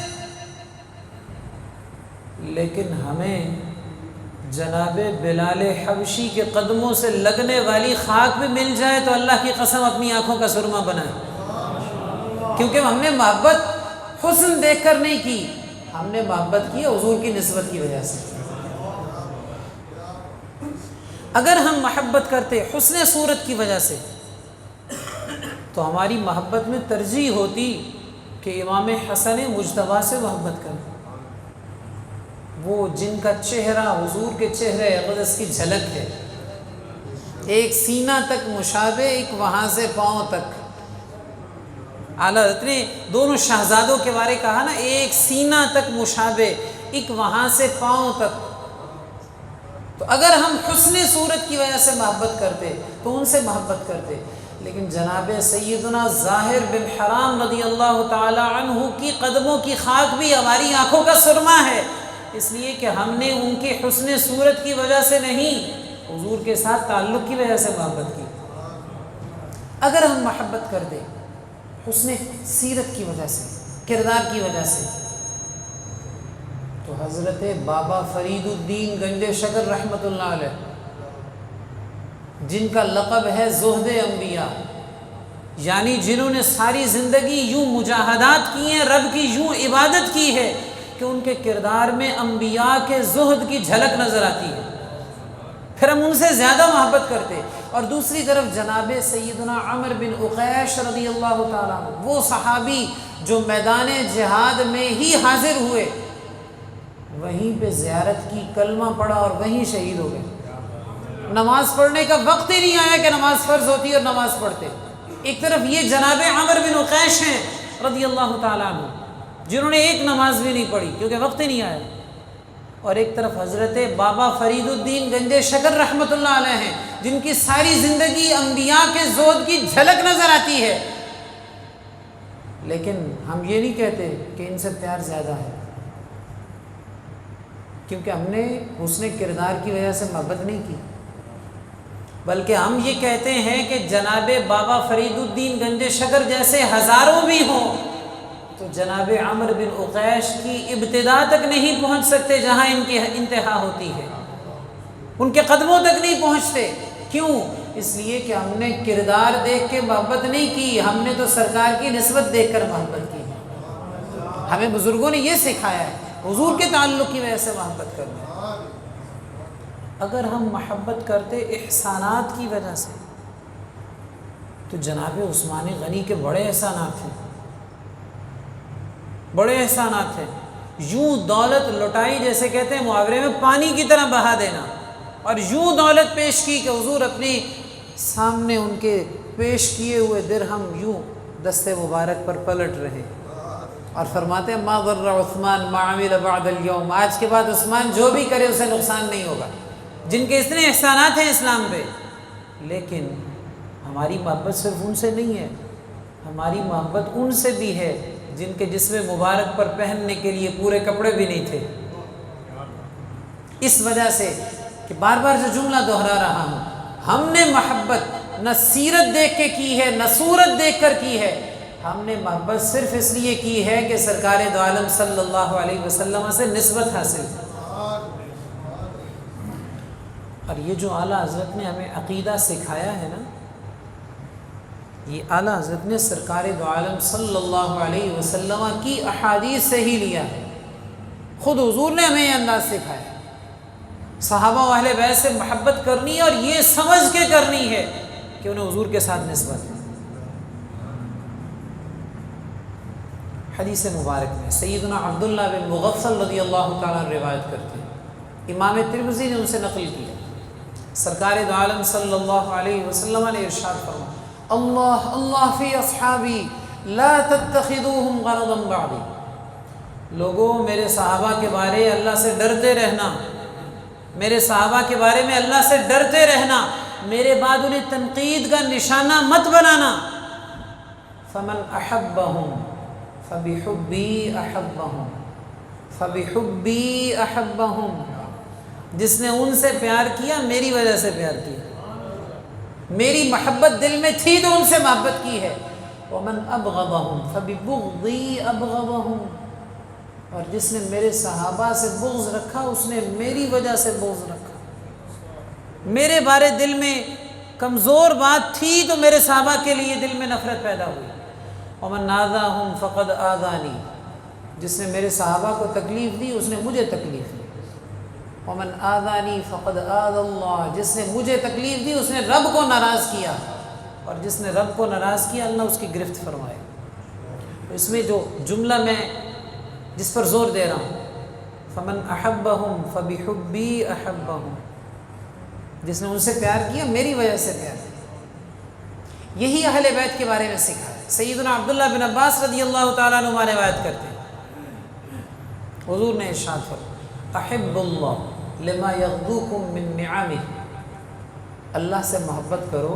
لیکن ہمیں جناب بلال حبشی کے قدموں سے لگنے والی خاک بھی مل جائے تو اللہ کی قسم اپنی آنکھوں کا سرما بنائے، کیونکہ ہم نے محبت حسن دیکھ کر نہیں کی، ہم نے محبت کی حضور کی نسبت کی وجہ سے. اگر ہم محبت کرتے حسن صورت کی وجہ سے تو ہماری محبت میں ترجیح ہوتی کہ امام حسن مجتبیٰ سے محبت کریں، وہ جن کا چہرہ حضور کے چہرے اقدس کی جھلک ہے، ایک سینہ تک مشابہ، ایک وہاں سے پاؤں تک. اعلیٰ حضرت نے دونوں شہزادوں کے بارے کہا نا، ایک سینہ تک مشابہ، ایک وہاں سے پاؤں تک. تو اگر ہم حسن صورت کی وجہ سے محبت کرتے تو ان سے محبت کرتے، لیکن جناب سیدنا ظاہر بن حرام رضی اللہ تعالی عنہ کی قدموں کی خاک بھی ہماری آنکھوں کا سرما ہے، اس لیے کہ ہم نے ان کے حسن صورت کی وجہ سے نہیں، حضور کے ساتھ تعلق کی وجہ سے محبت کی. اگر ہم محبت کر دیں حسن سیرت کی وجہ سے، کردار کی وجہ سے، تو حضرت بابا فرید الدین گنج شکر رحمۃ اللہ علیہ، جن کا لقب ہے زہد انبیاء، یعنی جنہوں نے ساری زندگی یوں مجاہدات کی ہیں، رب کی یوں عبادت کی ہے کہ ان کے کردار میں انبیاء کے زہد کی جھلک نظر آتی ہے، پھر ہم ان سے زیادہ محبت کرتے. اور دوسری طرف جناب سیدنا عمر بن عقیش رضی اللہ تعالیٰ عنہ، وہ صحابی جو میدان جہاد میں ہی حاضر ہوئے، وہیں پہ زیارت کی، کلمہ پڑھا اور وہیں شہید ہو گئے. نماز پڑھنے کا وقت ہی نہیں آیا کہ نماز فرض ہوتی اور نماز پڑھتے. ایک طرف یہ جناب عمر بن عقیش ہیں رضی اللہ تعالیٰ عنہ، جنہوں نے ایک نماز بھی نہیں پڑھی کیونکہ وقت ہی نہیں آیا، اور ایک طرف حضرت بابا فرید الدین گنج شکر رحمۃ اللہ علیہ ہیں، جن کی ساری زندگی انبیاء کے زہد کی جھلک نظر آتی ہے. لیکن ہم یہ نہیں کہتے کہ ان سے پیار زیادہ ہے، کیونکہ ہم نے حسن کردار کی وجہ سے محبت نہیں کی، بلکہ ہم یہ کہتے ہیں کہ جناب بابا فرید الدین گنج شکر جیسے ہزاروں بھی ہوں تو جناب عمر بن عقیش کی ابتدا تک نہیں پہنچ سکتے جہاں ان کی انتہا ہوتی ہے، ان کے قدموں تک نہیں پہنچتے. کیوں؟ اس لیے کہ ہم نے کردار دیکھ کے محبت نہیں کی، ہم نے تو سرکار کی نسبت دیکھ کر محبت کی. ہمیں بزرگوں نے یہ سکھایا ہے حضور کے تعلق کی وجہ سے محبت کرنا. اگر ہم محبت کرتے احسانات کی وجہ سے تو جناب عثمان غنی کے بڑے احسانات ہیں، بڑے احسانات ہیں. یوں دولت لٹائی، جیسے کہتے ہیں محاورے میں، پانی کی طرح بہا دینا، اور یوں دولت پیش کی کہ حضور اپنی سامنے ان کے پیش کیے ہوئے درہم یوں دستے مبارک پر پلٹ رہے اور فرماتے ہیں ما ضر عثمان ما عمل بعد اليوم، آج کے بعد عثمان جو بھی کرے اسے نقصان نہیں ہوگا. جن کے اتنے احسانات ہیں اسلام پہ. لیکن ہماری محبت صرف ان سے نہیں ہے، ہماری محبت ان سے بھی ہے جن کے جسم مبارک پر پہننے کے لیے پورے کپڑے بھی نہیں تھے. اس وجہ سے کہ بار بار جو جملہ دہرا رہا ہوں، ہم نے محبت نہ سیرت دیکھ کے کی ہے نہ صورت دیکھ کر کی ہے، ہم نے محبت صرف اس لیے کی ہے کہ سرکار دو عالم صلی اللہ علیہ وسلم سے نسبت حاصل ہے. اور یہ جو اعلیٰ حضرت نے ہمیں عقیدہ سکھایا ہے نا، یہ اعلیٰ حضرت نے سرکار دو عالم صلی اللہ علیہ وسلم کی احادیث سے ہی لیا ہے. خود حضور نے ہمیں یہ انداز سکھایا ہے. صحابہ و اہل بیت سے محبت کرنی ہے اور یہ سمجھ کے کرنی ہے کہ انہیں حضور کے ساتھ نسبت ہے. حدیث مبارک میں سیدنا عبداللہ بن مغفل رضی اللہ تعالیٰ روایت کرتے ہیں، امام ترمذی نے ان سے نقل کیا. سرکار دو عالم صلی اللہ علیہ وسلم نے ارشاد فرمایا اللہ اللہ فی اصحابی لا تتخذوہم غرضا بعدی. لوگوں میرے صحابہ کے بارے اللہ سے ڈرتے رہنا، میرے صحابہ کے بارے میں اللہ سے ڈرتے رہنا، میرے بعد انہیں تنقید کا نشانہ مت بنانا۔ فمن احبہم فبحبی احبہم فبحبی احبہم، جس نے ان سے پیار کیا میری وجہ سے پیار کیا، میری محبت دل میں تھی تو ان سے محبت کی ہے۔ ومن ابغضہم فببغضی ابغضہم، اور جس نے میرے صحابہ سے بغض رکھا اس نے میری وجہ سے بغض رکھا۔ میرے بارے دل میں کمزور بات تھی تو میرے صحابہ کے لیے دل میں نفرت پیدا ہوئی۔ ومن آذاہم فقد آذانی، جس نے میرے صحابہ کو تکلیف دی اس نے مجھے تکلیف دی۔ ومن آذانی فقد آذى اللہ، جس نے مجھے تکلیف دی اس نے رب کو ناراض کیا، اور جس نے رب کو ناراض کیا اللہ اس کی گرفت فرمائے۔ اس میں جو جملہ میں جس پر زور دے رہا ہوں، فمن احبہم فبحبی احبہم، جس نے ان سے پیار کیا میری وجہ سے پیار کیا۔ یہی اہل بیت کے بارے میں سکھا ہے۔ سیدنا عبداللہ بن عباس رضی اللہ تعالیٰ عنہ روایت کرتے ہیں، حضور نے ارشاد فرمایا احب اللہ لما یغدوکم من نعمہ، اللہ سے محبت کرو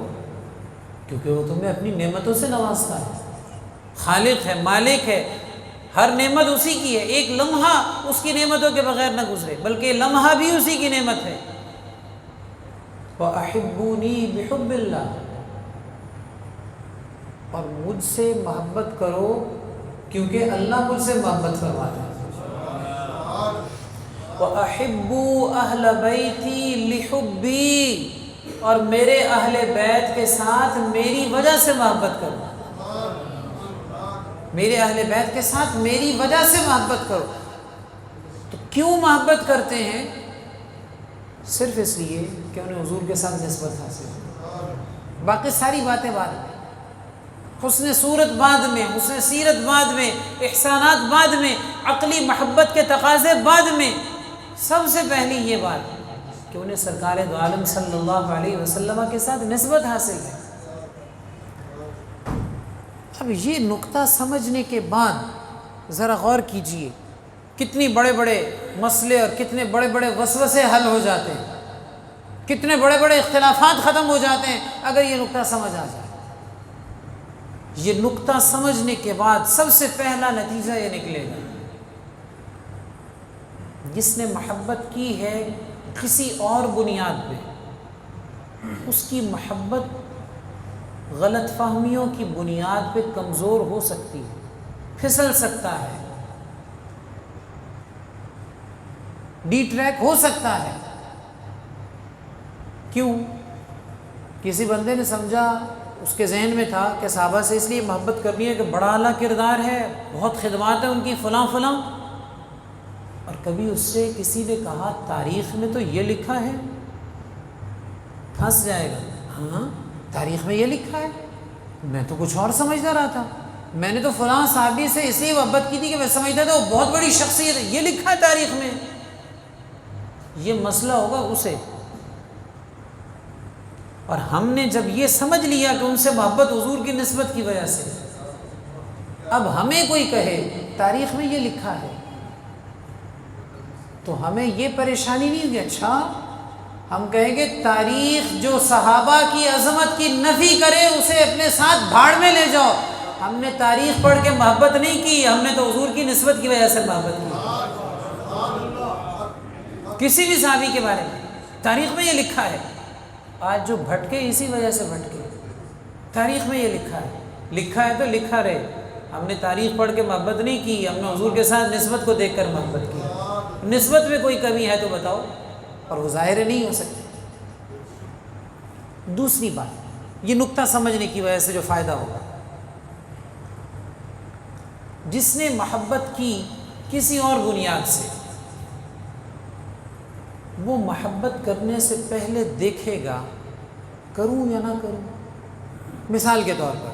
کیونکہ وہ تمہیں اپنی نعمتوں سے نوازتا ہے، خالق ہے، مالک ہے، ہر نعمت اسی کی ہے، ایک لمحہ اس کی نعمتوں کے بغیر نہ گزرے بلکہ لمحہ بھی اسی کی نعمت ہے۔ وَأَحِبُّونِي بِحُبِّ اللَّهِ، اور مجھ سے محبت کرو کیونکہ اللہ مجھ سے محبت فرماتا ہے۔ وَأَحِبُّوا أَهْلَ بَيْتِي لِحُبِّي، اور میرے اہل بیت کے ساتھ میری وجہ سے محبت کرو، میرے اہل بیت کے ساتھ میری وجہ سے محبت کرو۔ تو کیوں محبت کرتے ہیں؟ صرف اس لیے کہ انہیں حضور کے ساتھ نسبت حاصل ہے، باقی ساری باتیں بعد میں، حسن صورت بعد میں، حسن سیرت بعد میں، احسانات بعد میں، عقلی محبت کے تقاضے بعد میں، سب سے پہلی یہ بات کہ انہیں سرکار دو عالم صلی اللہ علیہ وسلم کے ساتھ نسبت حاصل ہے۔ اب یہ نقطہ سمجھنے کے بعد ذرا غور کیجئے، کتنی بڑے بڑے مسئلے اور کتنے بڑے بڑے وسوسے حل ہو جاتے ہیں، کتنے بڑے بڑے اختلافات ختم ہو جاتے ہیں اگر یہ نقطہ سمجھ آ جائے۔ یہ نقطہ سمجھنے کے بعد سب سے پہلا نتیجہ یہ نکلے گا، جس نے محبت کی ہے کسی اور بنیاد پہ، اس کی محبت غلط فہمیوں کی بنیاد پہ کمزور ہو سکتی ہے، پھسل سکتا ہے، ڈی ٹریک ہو سکتا ہے۔ کیوں؟ کسی بندے نے سمجھا، اس کے ذہن میں تھا کہ صحابہ سے اس لیے محبت کرنی ہے کہ بڑا اعلیٰ کردار ہے، بہت خدمات ہیں ان کی، فلاں فلاں، اور کبھی اس سے کسی نے کہا تاریخ میں تو یہ لکھا ہے، پھنس جائے گا۔ ہاں تاریخ میں یہ لکھا ہے، میں تو کچھ اور سمجھتا رہا تھا، میں نے تو فلاں صحابی سے اس لیے محبت کی تھی کہ میں سمجھتا تھا وہ بہت بڑی شخصیت ہے، یہ لکھا ہے تاریخ میں۔ یہ مسئلہ ہوگا اسے، اور ہم نے جب یہ سمجھ لیا کہ ان سے محبت حضور کی نسبت کی وجہ سے، اب ہمیں کوئی کہے تاریخ میں یہ لکھا ہے تو ہمیں یہ پریشانی نہیں ہوگی، اچھا ہم کہیں گے تاریخ جو صحابہ کی عظمت کی نفی کرے اسے اپنے ساتھ بھاڑ میں لے جاؤ، ہم نے تاریخ پڑھ کے محبت نہیں کی، ہم نے تو حضور کی نسبت کی وجہ سے محبت کی۔ کسی بھی صحابی کے بارے میں تاریخ میں یہ لکھا ہے، آج جو بھٹکے اسی وجہ سے بھٹکے، تاریخ میں یہ لکھا ہے تو لکھا رہے، ہم نے تاریخ پڑھ کے محبت نہیں کی، ہم نے حضور کے ساتھ نسبت کو دیکھ کر محبت کی۔ نسبت میں کوئی کمی ہے تو بتاؤ، اور وہ ظاہر نہیں ہو سکتی۔ دوسری بات، یہ نقطہ سمجھنے کی وجہ سے جو فائدہ ہوگا، جس نے محبت کی کسی اور بنیاد سے، وہ محبت کرنے سے پہلے دیکھے گا کروں یا نہ کروں۔ مثال کے طور پر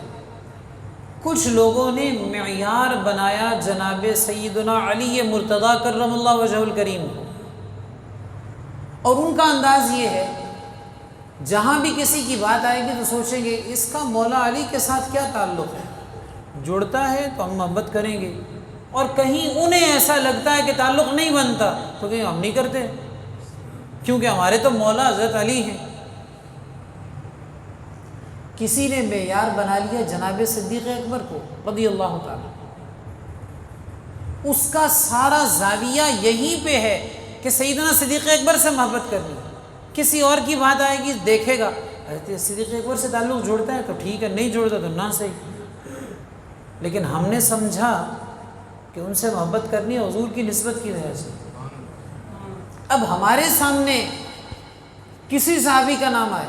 کچھ لوگوں نے معیار بنایا جناب سیدنا علی مرتضیٰ کرم اللہ وجہہ الکریم کو، اور ان کا انداز یہ ہے جہاں بھی کسی کی بات آئے گی تو سوچیں گے اس کا مولا علی کے ساتھ کیا تعلق ہے، جڑتا ہے تو ہم محبت کریں گے، اور کہیں انہیں ایسا لگتا ہے کہ تعلق نہیں بنتا تو کہیں ہم نہیں کرتے۔ کیونکہ ہمارے تو مولا حضرت علی ہیں۔ کسی نے معیار بنا لیا جناب صدیق اکبر کو رضی اللہ تعالیٰ، اس کا سارا زاویہ یہیں پہ ہے کہ سیدنا صدیق اکبر سے محبت کرنی۔ کسی اور کی بات آئے گی دیکھے گا حضرت صدیق اکبر سے تعلق جوڑتا ہے تو ٹھیک ہے، نہیں جوڑتا تو نہ صحیح۔ لیکن ہم نے سمجھا کہ ان سے محبت کرنی ہے حضور کی نسبت کی وجہ سے۔ اب ہمارے سامنے کسی صحابی کا نام آئے،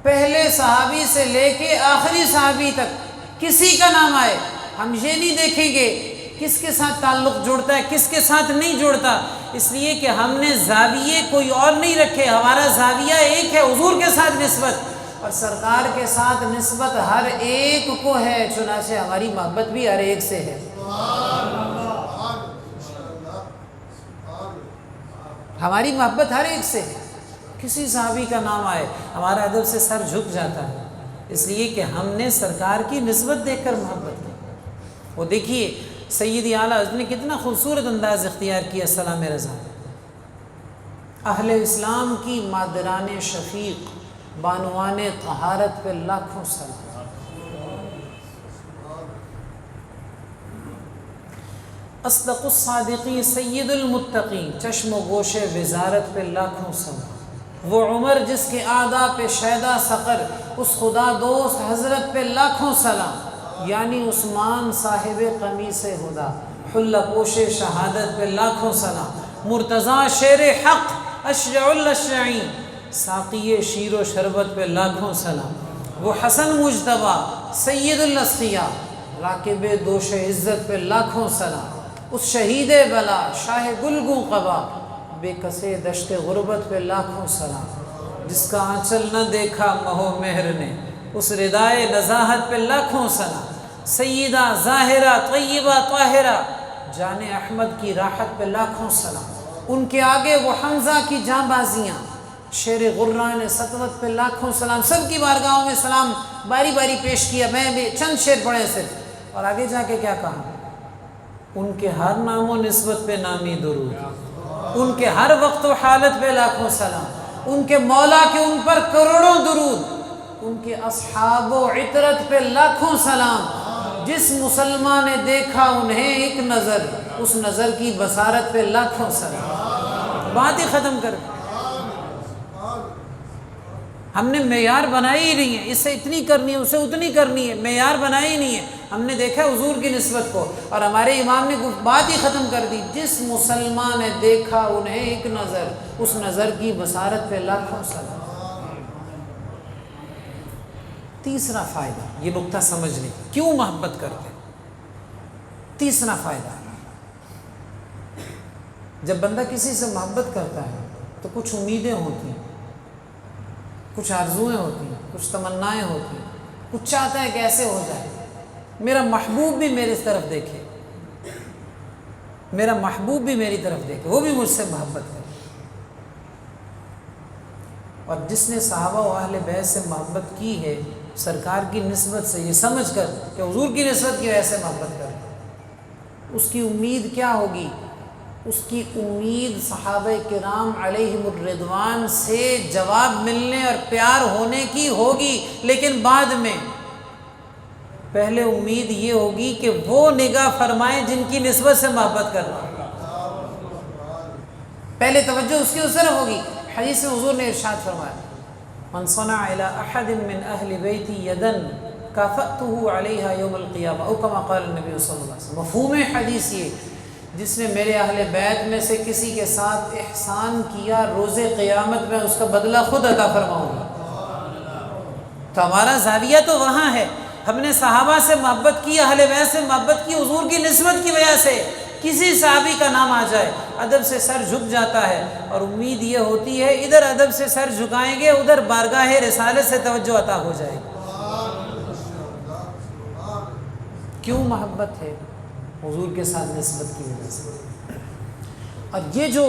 پہلے صحابی سے لے کے آخری صحابی تک کسی کا نام آئے، ہم یہ نہیں دیکھیں گے کس کے ساتھ تعلق جوڑتا ہے کس کے ساتھ نہیں جوڑتا، اس لیے کہ ہم نے زاویے کوئی اور نہیں رکھے، ہمارا زاویہ ایک ہے، حضور کے ساتھ نسبت، اور سرکار کے ساتھ نسبت ہر ایک کو ہے، چنانچہ ہماری محبت بھی ہر ایک سے ہے۔ ہماری محبت ہر ایک سے ہے، کسی صحابی کا نام آئے ہمارا ادب سے سر جھک جاتا ہے، اس لیے کہ ہم نے سرکار کی نسبت دیکھ کر محبت کی۔ وہ دیکھیے سیدی اعلیٰ حضرت نے کتنا خوبصورت انداز اختیار کیا سلام رضا، اہل اسلام کی مادران شفیق بانوان طہارت پہ لاکھوں سلام۔ اصدق الصادقین سید المتقین چشم و گوش وزارت پہ لاکھوں سلام۔ وہ عمر جس کے اعداء پہ شیدا سقر، اس خدا دوست حضرت پہ لاکھوں سلام۔ یعنی عثمان صاحب قمیص ہدا، حلہ پوش شہادت پہ لاکھوں سلام۔ مرتضیٰ شیر حق اشجع الاشجعین، ساقی شیر و شربت پہ لاکھوں سلام۔ وہ حسن مجتبیٰ سید الاسقیاء، راکب دوش عزت پہ لاکھوں سلام۔ اس شہید بلا شاہ گلگوں قبا، بے کسے دشت غربت پہ لاکھوں سلام۔ جس کا آنچل نہ دیکھا مہو مہر نے، اس ردائے نزاہت پہ لاکھوں سلام۔ سیدہ ظاہرہ طیبہ طاہرہ، جان احمد کی راحت پہ لاکھوں سلام۔ ان کے آگے وہ حمزہ کی جاں بازیاں، شیر غران سطوت پہ لاکھوں سلام۔ سب کی بارگاہوں میں سلام باری باری پیش کیا، میں بھی چند شعر پڑھے صرف، اور آگے جا کے کیا کہا؟ ان کے ہر نام و نسبت پہ نامی درود، ان کے ہر وقت و حالت پہ لاکھوں سلام، ان کے مولا کے ان پر کروڑوں درود، ان کے اصحاب و عطرت پہ لاکھوں سلام۔ جس مسلمان نے دیکھا انہیں ایک نظر، اس نظر کی بصارت پہ لاکھوں سلام۔ بات ہی ختم کر دی۔ ہم نے معیار بنائی ہی نہیں ہے، اس سے اتنی کرنی ہے، اسے اتنی کرنی ہے، معیار بنائی ہی نہیں ہے۔ ہم نے دیکھا حضور کی نسبت کو، اور ہمارے امام نے بات ہی ختم کر دی، جس مسلمان نے دیکھا انہیں ایک نظر، اس نظر کی بصارت پہ لاکھوں سلام۔ تیسرا فائدہ، یہ نقطہ سمجھ لیں کیوں محبت کرتے ہیں۔ تیسرا فائدہ، جب بندہ کسی سے محبت کرتا ہے تو کچھ امیدیں ہوتی ہیں، کچھ آرزوئیں ہوتی ہیں، کچھ تمنائیں ہوتی ہیں، کچھ چاہتا ہے کہ ایسے ہو جائے، میرا محبوب بھی میرے طرف دیکھے، میرا محبوب بھی میری طرف دیکھے، وہ بھی مجھ سے محبت کرے۔ اور جس نے صحابہ و اہل بیت سے محبت کی ہے سرکار کی نسبت سے، یہ سمجھ کر کہ حضور کی نسبت کی وجہ سے محبت کرے، اس کی امید کیا ہوگی؟ اس کی امید صحابہ کرام علیہم الرضوان سے جواب ملنے اور پیار ہونے کی ہوگی، لیکن بعد میں پہلے امید یہ ہوگی کہ وہ نگاہ فرمائیں جن کی نسبت سے محبت کرنا ہے، پہلے توجہ اس کی طرف ہوگی۔ حدیث میں حضور نے ارشاد فرمایا، من صنع الى احد من اہل بیتی یدا کافأته علیہا یوم القیامہ، او کما قال النبی صلی اللہ علیہ وسلم۔ مفہوم حدیث یہ، جس نے میرے اہل بیت میں سے کسی کے ساتھ احسان کیا، روز قیامت میں اس کا بدلہ خود عطا فرماؤں گا۔ تو ہمارا زاویہ تو وہاں ہے، ہم نے صحابہ سے محبت کی، اہل بیت سے محبت کی، حضور کی نسبت کی وجہ سے کسی صحابی کا نام آ جائے ادب سے سر جھک جاتا ہے، اور امید یہ ہوتی ہے ادھر ادب سے سر جھکائیں گے ادھر بارگاہ رسالت سے توجہ عطا ہو جائے گی۔ کیوں محبت ہے؟ حضور کے ساتھ نسبت کی وجہ سے۔ اور یہ جو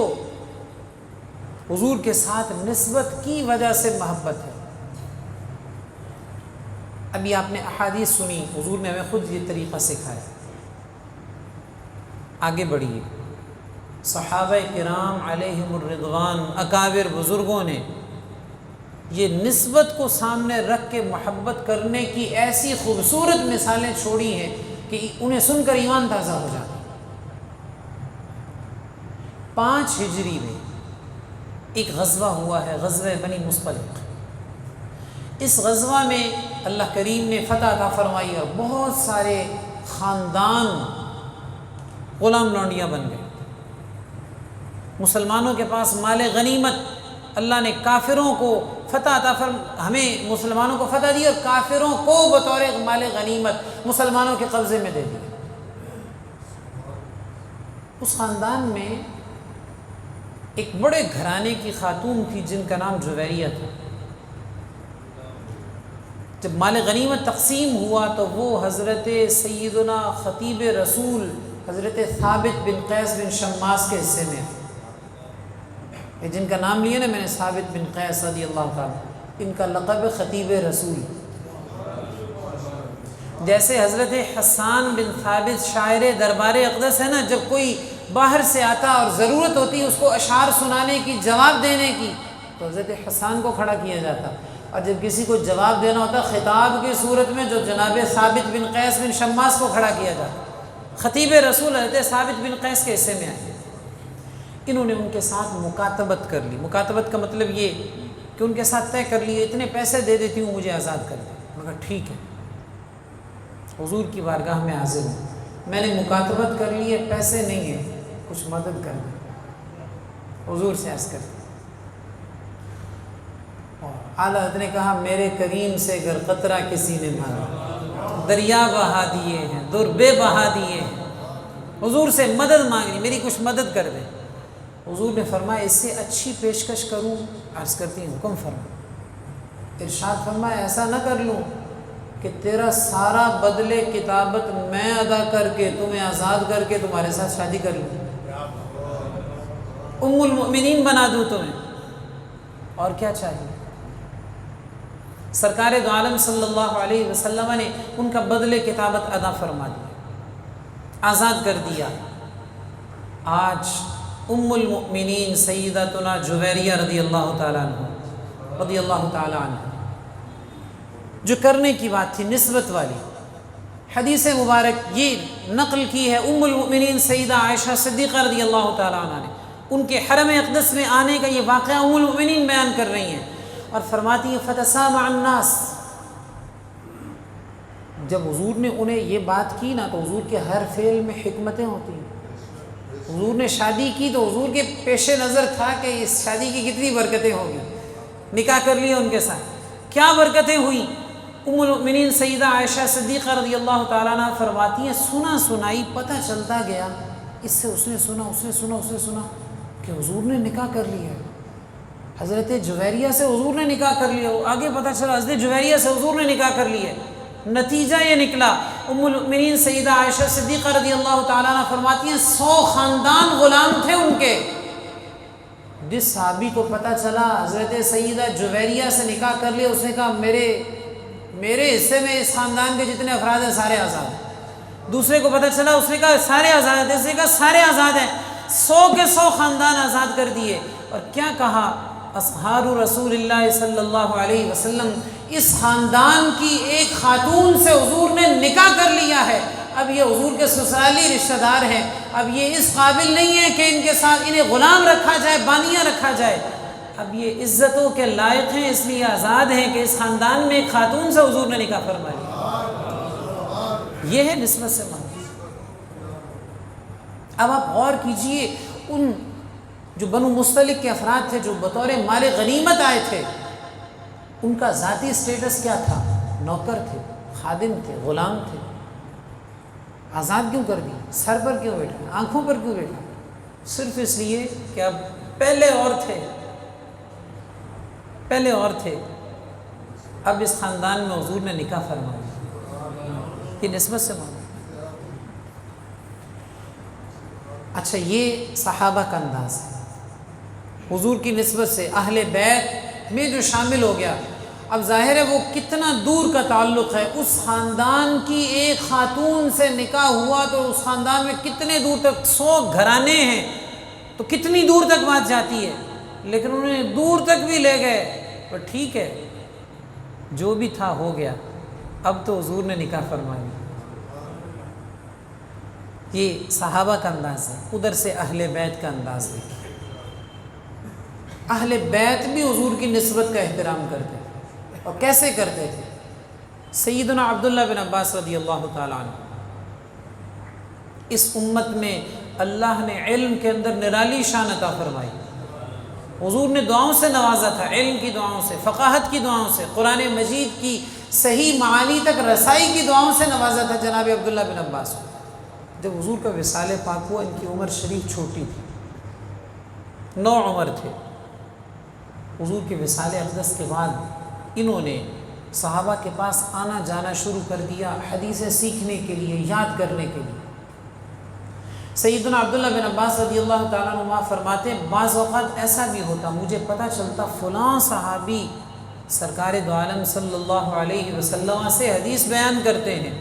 حضور کے ساتھ نسبت کی وجہ سے محبت ہے، ابھی آپ نے احادیث سنی، حضور نے ہمیں خود یہ طریقہ سکھایا۔ آگے بڑھیے، صحابہ کرام علیہم الرضوان اکابر بزرگوں نے یہ نسبت کو سامنے رکھ کے محبت کرنے کی ایسی خوبصورت مثالیں چھوڑی ہیں کہ انہیں سن کر ایمان تازہ ہو جاتا۔ 5 ہجری میں ایک غزوہ ہوا ہے، غزوہ بنی مصطلق۔ اس غزوہ میں اللہ کریم نے فتح عطا فرمائی اور بہت سارے خاندان غلام لونڈیاں بن گئے۔ مسلمانوں کے پاس مال غنیمت، اللہ نے کافروں کو فتح عطا ہمیں مسلمانوں کو فتح دی اور کافروں کو بطور مال غنیمت مسلمانوں کے قبضے میں دے دی۔ اس خاندان میں ایک بڑے گھرانے کی خاتون تھی جن کا نام جویریہ تھا۔ جب مال غنیمت تقسیم ہوا تو وہ حضرت سیدنا خطیب رسول حضرت ثابت بن قیس بن شماس کے حصے میں، یہ جن کا نام لیا نا میں نے، ثابت بن قیس رضی اللہ تعالیٰ، ان کا لقب خطیب رسول۔ جیسے حضرت حسان بن ثابت شاعر دربار اقدس ہے نا، جب کوئی باہر سے آتا اور ضرورت ہوتی اس کو اشعار سنانے کی، جواب دینے کی، تو حضرت حسان کو کھڑا کیا جاتا، اور جب کسی کو جواب دینا ہوتا خطاب کی صورت میں جو جناب ثابت بن قیس بن شماس کو کھڑا کیا جاتا۔ خطیب رسول حضرت ثابت بن قیس کے حصے میں آئے۔ انہوں نے ان کے ساتھ مکاتبت کر لی۔ مکاتبت کا مطلب یہ کہ ان کے ساتھ طے کر لیے اتنے پیسے دے دیتی ہوں مجھے آزاد کر دیں۔ مگر ٹھیک ہے، حضور کی بارگاہ میں حاضر ہوں، میں نے مکاتبت کر لی ہے، پیسے نہیں ہیں، کچھ مدد کر دیں۔ حضور سے عرض کر دیں، اور اعلیٰ حضرت نے کہا میرے کریم سے اگر قطرہ کسی نے مانگا، دریا بہا دیے ہیں، در بے بہا دیے ہیں۔ حضور سے مدد مانگنی، میری کچھ مدد کر دیں۔ حضور نے فرمایا اس سے اچھی پیشکش کروں؟ عرض کرتی ہیں حکم فرما۔ ارشاد فرمایا ایسا نہ کر لوں کہ تیرا سارا بدلے کتابت میں ادا کر کے تمہیں آزاد کر کے تمہارے ساتھ شادی کر لوں، ام المؤمنین بنا دوں تمہیں، اور کیا چاہیے؟ سرکار دو عالم صلی اللہ علیہ وسلم نے ان کا بدلے کتابت ادا فرما دیا، آزاد کر دیا۔ آج ام المؤمنین سیدتنا جویریہ رضی اللہ تعالیٰ عنہ جو کرنے کی بات تھی نسبت والی، حدیث مبارک یہ نقل کی ہے ام المؤمنین سیدہ عائشہ صدیقہ رضی اللہ تعالیٰ عنہ نے، ان کے حرم اقدس میں آنے کا یہ واقعہ ام المؤمنین بیان کر رہی ہیں اور فرماتی ہیں فتسامع الناس۔ جب حضور نے انہیں یہ بات کی نا تو حضور کے ہر فعل میں حکمتیں ہوتی ہیں۔ حضور نے شادی کی تو حضور کے پیش نظر تھا کہ اس شادی کی کتنی برکتیں ہوں گی، نکاح کر لیا ان کے ساتھ، کیا برکتیں ہوئیں۔ ام المؤمنین سیدہ عائشہ صدیقہ رضی اللہ تعالیٰ عنہ فرماتی ہیں سنا سنائی پتہ چلتا گیا، اس سے اس نے سنا، اس نے سنا، اس نے سنا کہ حضور نے نکاح کر لیا ہے، حضرت جویریہ سے حضور نے نکاح کر لیا، آگے پتہ چلا حضرت جویریہ سے حضور نے نکاح کر لیا ہے۔ نتیجہ یہ نکلا ام المؤمنین سیدہ عائشہ صدیقہ رضی اللہ تعالیٰ عنہ فرماتی ہیں 100 خاندان غلام تھے ان کے، جس صحابی کو پتہ چلا حضرت سیدہ جویریہ سے نکاح کر لیا، اس نے کہا میرے حصے میں اس خاندان کے جتنے افراد ہیں سارے آزاد ہیں۔ دوسرے کو پتہ چلا، اس نے کہا سارے آزاد ہیں، تیسرے نے کہا سارے آزاد ہیں، 100 کے 100 خاندان آزاد کر دیے۔ اور کیا کہا اصحاب رسول اللہ صلی اللہ علیہ وسلم، اس خاندان کی ایک خاتون سے حضور نے نکاح کر لیا ہے، اب یہ حضور کے سسرالی رشتہ دار ہیں، اب یہ اس قابل نہیں ہے کہ ان کے ساتھ انہیں غلام رکھا جائے، بانیاں رکھا جائے، اب یہ عزتوں کے لائق ہیں، اس لیے آزاد ہیں کہ اس خاندان میں ایک خاتون سے حضور نے نکاح فرما لیا۔ یہ ہے نسبت سے مانگی۔ اب آپ غور کیجئے ان جو بنو مصطلق کے افراد تھے جو بطور مال غنیمت آئے تھے، ان کا ذاتی سٹیٹس کیا تھا؟ نوکر تھے، خادم تھے، غلام تھے، آزاد کیوں کر دی؟ سر پر کیوں بیٹھا؟ آنکھوں پر کیوں بیٹھا؟ صرف اس لیے کہ اب پہلے اور تھے، اب اس خاندان میں حضور نے نکاح فرمایا، یہ نسبت سے مانگا۔ اچھا، یہ صحابہ کا انداز ہے حضور کی نسبت سے، اہل بیت میں جو شامل ہو گیا۔ اب ظاہر ہے وہ کتنا دور کا تعلق ہے، اس خاندان کی ایک خاتون سے نکاح ہوا تو اس خاندان میں کتنے دور تک 100 گھرانے ہیں، تو کتنی دور تک بات جاتی ہے، لیکن انہیں دور تک بھی لے گئے. پر ٹھیک ہے، جو بھی تھا ہو گیا، اب تو حضور نے نکاح فرما لیا. یہ صحابہ کا انداز ہے. ادھر سے اہل بیت کا انداز دیکھیں. اہل بیت بھی حضور کی نسبت کا احترام کرتے تھے. اور کیسے کرتے تھے؟ سیدنا عبداللہ بن عباس رضی اللہ تعالیٰ عنہ، اس امت میں اللہ نے علم کے اندر نرالی شان عطا فرمائی. حضور نے دعاؤں سے نوازا تھا، علم کی دعاؤں سے، فقاہت کی دعاؤں سے، قرآن مجید کی صحیح معانی تک رسائی کی دعاؤں سے نوازا تھا جناب عبداللہ بن عباس کو. جب حضور کا وصال پاک ہوا، ان کی عمر شریف چھوٹی تھی، 9 عمر تھے. حضور کے وصال اقدس کے بعد انہوں نے صحابہ کے پاس آنا جانا شروع کر دیا، حدیثیں سیکھنے کے لیے، یاد کرنے کے لیے. سیدنا عبداللہ بن عباس رضی اللہ تعالیٰ عنہ فرماتے ہیں بعض اوقات ایسا بھی ہوتا، مجھے پتہ چلتا فلاں صحابی سرکار دو عالم صلی اللہ علیہ وسلم سے حدیث بیان کرتے ہیں،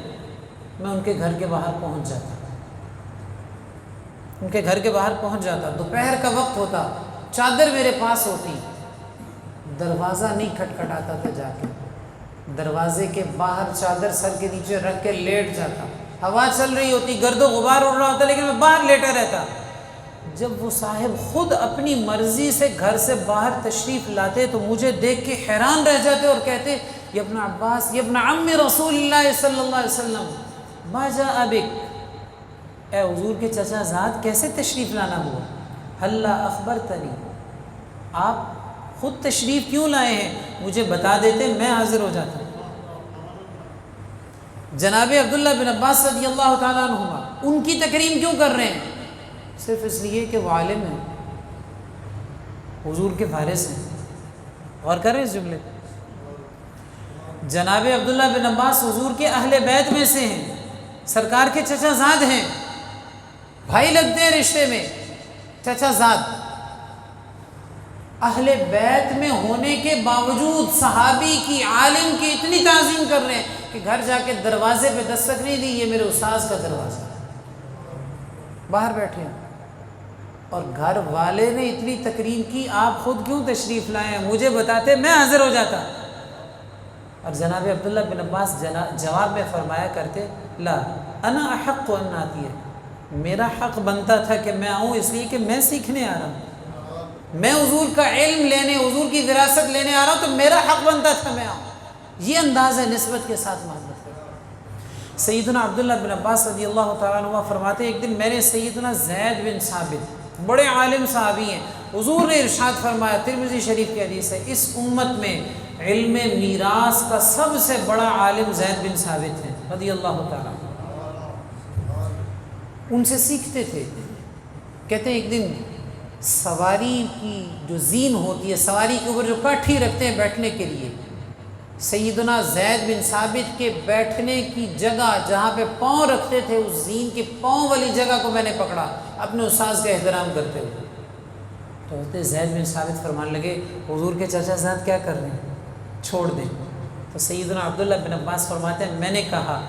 میں ان کے گھر کے باہر پہنچ جاتا، ان کے گھر کے باہر پہنچ جاتا. دوپہر کا وقت ہوتا، چادر میرے پاس ہوتی، دروازہ نہیں کھٹکھٹاتا تھا، جا کے دروازے کے باہر چادر سر کے نیچے رکھ کے لیٹ جاتا. ہوا چل رہی ہوتی، گرد و غبار اڑ رہا ہوتا، لیکن میں باہر لیٹا رہتا. جب وہ صاحب خود اپنی مرضی سے گھر سے باہر تشریف لاتے تو مجھے دیکھ کے حیران رہ جاتے اور کہتے یا ابن عباس، یا ابن عم رسول اللہ صلی اللہ علیہ وسلم، ما جاء بک، اے حضور کے چچا زاد کیسے تشریف لانا ہوا؟ ہلا اخبرتنی، آپ خود تشریف کیوں لائے ہیں؟ مجھے بتا دیتے، میں حاضر ہو جاتا. جناب عبداللہ بن عباس رضی اللہ تعالیٰ عنہما ان کی تکریم کیوں کر رہے ہیں؟ صرف اس لیے کہ وہ عالم ہیں، حضور کے وارث ہیں. غور کر رہے ہیں اس جملے. جناب عبداللہ بن عباس حضور کے اہل بیت میں سے ہیں، سرکار کے چچا زاد ہیں، بھائی لگتے ہیں رشتے میں، چچا زاد. اہل بیت میں ہونے کے باوجود صحابی کی، عالم کی اتنی تعظیم کر رہے ہیں کہ گھر جا کے دروازے پہ دستک نہیں دی، یہ میرے استاذ کا دروازہ، باہر بیٹھے ہیں. اور گھر والے نے اتنی تکریم کی، آپ خود کیوں تشریف لائے ہیں؟ مجھے بتاتے، میں حاضر ہو جاتا. اور جناب عبداللہ بن عباس جواب میں فرمایا کرتے، لا انا احق ان آتی ہے، میرا حق بنتا تھا کہ میں آؤں، اس لیے کہ میں سیکھنے آ رہا ہوں، میں حضور کا علم لینے، حضور کی وراثت لینے آ رہا ہوں، تو میرا حق بنتا تھا میں آؤں. یہ انداز ہے نسبت کے ساتھ محبت کرنا. سیدنا عبداللہ بن عباس رضی اللہ تعالیٰ عنہ فرماتے ہیں ایک دن میں نے سیدنا زید بن ثابت، بڑے عالم صحابی ہیں، حضور نے ارشاد فرمایا، ترمذی شریف کی حدیث ہے، اس امت میں علم میراث کا سب سے بڑا عالم زید بن ثابت ہیں رضی اللہ تعالیٰ. ان سے سیکھتے تھے. کہتے ہیں ایک دن سواری کی جو زین ہوتی ہے، سواری کے اوپر جو کاٹھی رکھتے ہیں بیٹھنے کے لیے، سیدنا زید بن ثابت کے بیٹھنے کی جگہ جہاں پہ پاؤں رکھتے تھے، اس زین کے پاؤں والی جگہ کو میں نے پکڑا اپنے استاذ کا احترام کرتے ہوئے. تو حضرت زید بن ثابت فرمانے لگے، حضور کے چچا زاد کیا کر رہے ہیں، چھوڑ دیں. تو سیدنا عبداللہ بن عباس فرماتے ہیں میں نے کہا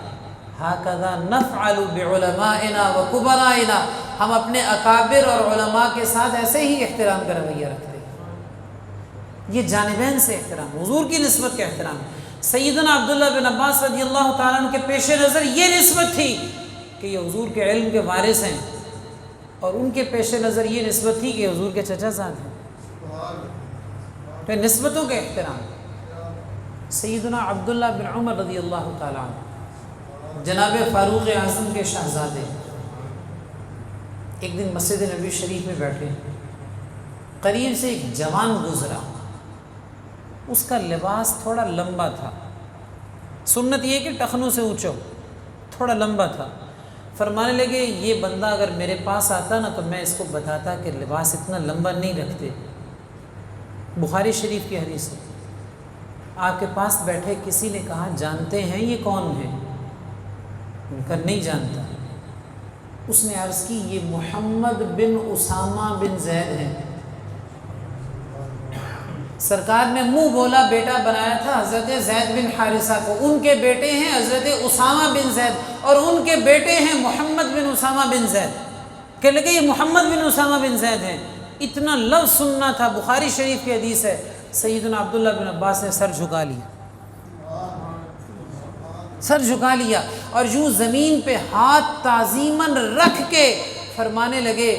ہاکذا نفعل بعلمائنا وکبرائنا، ہم اپنے اکابر اور علماء کے ساتھ ایسے ہی احترام کا رویہ رکھتے ہیں. یہ جانبین سے احترام، حضور کی نسبت کا احترام. سیدنا عبداللہ بن عباس رضی اللہ تعالیٰ عنہ کے پیش نظر یہ نسبت تھی کہ یہ حضور کے علم کے وارث ہیں، اور ان کے پیش نظر یہ نسبت تھی کہ حضور کے چچا زاد ہیں. تو نسبتوں کا احترام. سیدنا عبداللہ بن عمر رضی اللہ تعالیٰ عنہ جناب فاروق اعظم کے شہزادے، ایک دن مسجد نبی شریف میں بیٹھے، قریب سے ایک جوان گزرا، اس کا لباس تھوڑا لمبا تھا، سنت یہ کہ ٹخنوں سے اونچا تھوڑا لمبا تھا. فرمانے لگے یہ بندہ اگر میرے پاس آتا نا تو میں اس کو بتاتا کہ لباس اتنا لمبا نہیں رکھتے. بخاری شریف کی حدیث ہے. آپ کے پاس بیٹھے کسی نے کہا جانتے ہیں یہ کون ہے؟ ان کا نہیں جانتا. اس نے عرض کی یہ محمد بن اسامہ بن زید ہیں. سرکار نے منہ بولا بیٹا بنایا تھا حضرت زید بن حارثہ کو، ان کے بیٹے ہیں حضرت اسامہ بن زید، اور ان کے بیٹے ہیں محمد بن اسامہ بن زید. کہ لگے یہ محمد بن اسامہ بن زید ہیں، اتنا لفظ سننا تھا۔ بخاری شریف کی حدیث ہے، سیدنا عبداللہ بن عباس نے سر جھکا لیا، سر جھکا لیا، اور یوں زمین پہ ہاتھ تعظیماً رکھ کے فرمانے لگے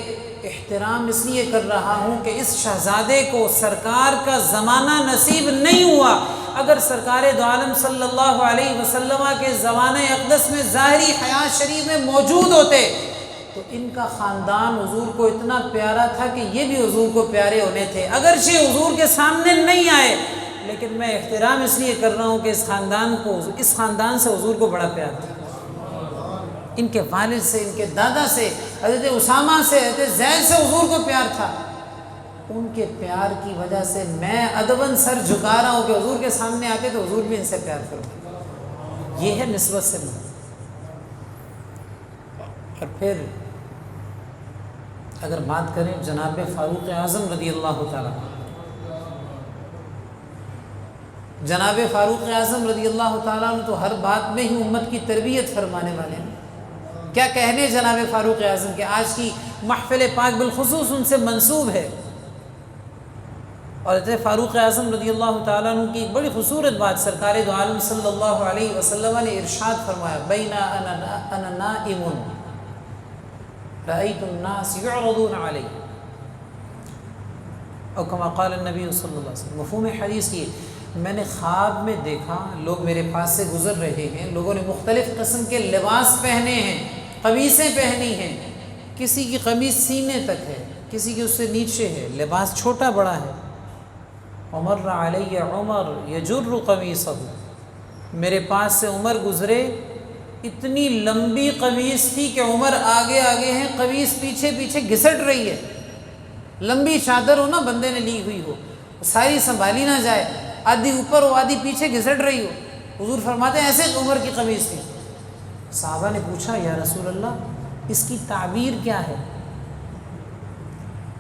احترام اس لیے کر رہا ہوں کہ اس شہزادے کو سرکار کا زمانہ نصیب نہیں ہوا۔ اگر سرکار دو عالم صلی اللہ علیہ وسلم کے زمانہ اقدس میں ظاہری حیات شریف میں موجود ہوتے تو ان کا خاندان حضور کو اتنا پیارا تھا کہ یہ بھی حضور کو پیارے ہونے تھے۔ اگرچہ حضور کے سامنے نہیں آئے، لیکن میں احترام اس لیے کر رہا ہوں کہ اس خاندان سے حضور کو بڑا پیار تھا، ان کے والد سے، ان کے دادا سے، حضرت اسامہ سے، حضرت زید سے حضور کو پیار تھا۔ ان کے پیار کی وجہ سے میں ادباً سر جھکا رہا ہوں کہ حضور کے سامنے آتے تو حضور بھی ان سے پیار کرتے۔ یہ ہے نسبت سے محبت۔ اور پھر اگر بات کریں جناب فاروق اعظم رضی اللہ تعالیٰ، جناب فاروق اعظم رضی اللہ تعالیٰ عنہ تو ہر بات میں ہی امت کی تربیت فرمانے والے ہیں۔ کیا کہنے جناب فاروق اعظم کے، آج کی محفل پاک بالخصوص ان سے منسوب ہے۔ اور حضرت فاروق اعظم رضی اللہ تعالیٰ عنہ کی ایک بڑی خوبصورت بات سرکار دو عالم صلی اللہ علیہ وسلم نے ارشاد فرمایا، بین انا نائم رأیت الناس یعرضون علی، او کما قال النبی صلی اللہ علیہ وسلم۔ مفہوم حدیث کی، میں نے خواب میں دیکھا لوگ میرے پاس سے گزر رہے ہیں، لوگوں نے مختلف قسم کے لباس پہنے ہیں، قمیصیں پہنی ہیں، کسی کی قمیص سینے تک ہے، کسی کی اس سے نیچے ہے، لباس چھوٹا بڑا ہے۔ عمر علی عمر یجر قمیصہ، میرے پاس سے عمر گزرے، اتنی لمبی قمیص تھی کہ عمر آگے آگے ہیں، قمیص پیچھے پیچھے گھسٹ رہی ہے۔ لمبی چادر ہو نا بندے نے لی ہوئی ہو، ساری سنبھالی نہ جائے، آدھی اوپر ہو آدھی پیچھے گھسٹ رہی ہو۔ حضور فرماتے ہیں ایسے عمر کی قمیص تھی۔ صحابہ نے پوچھا یا رسول اللہ اس کی تعبیر کیا ہے؟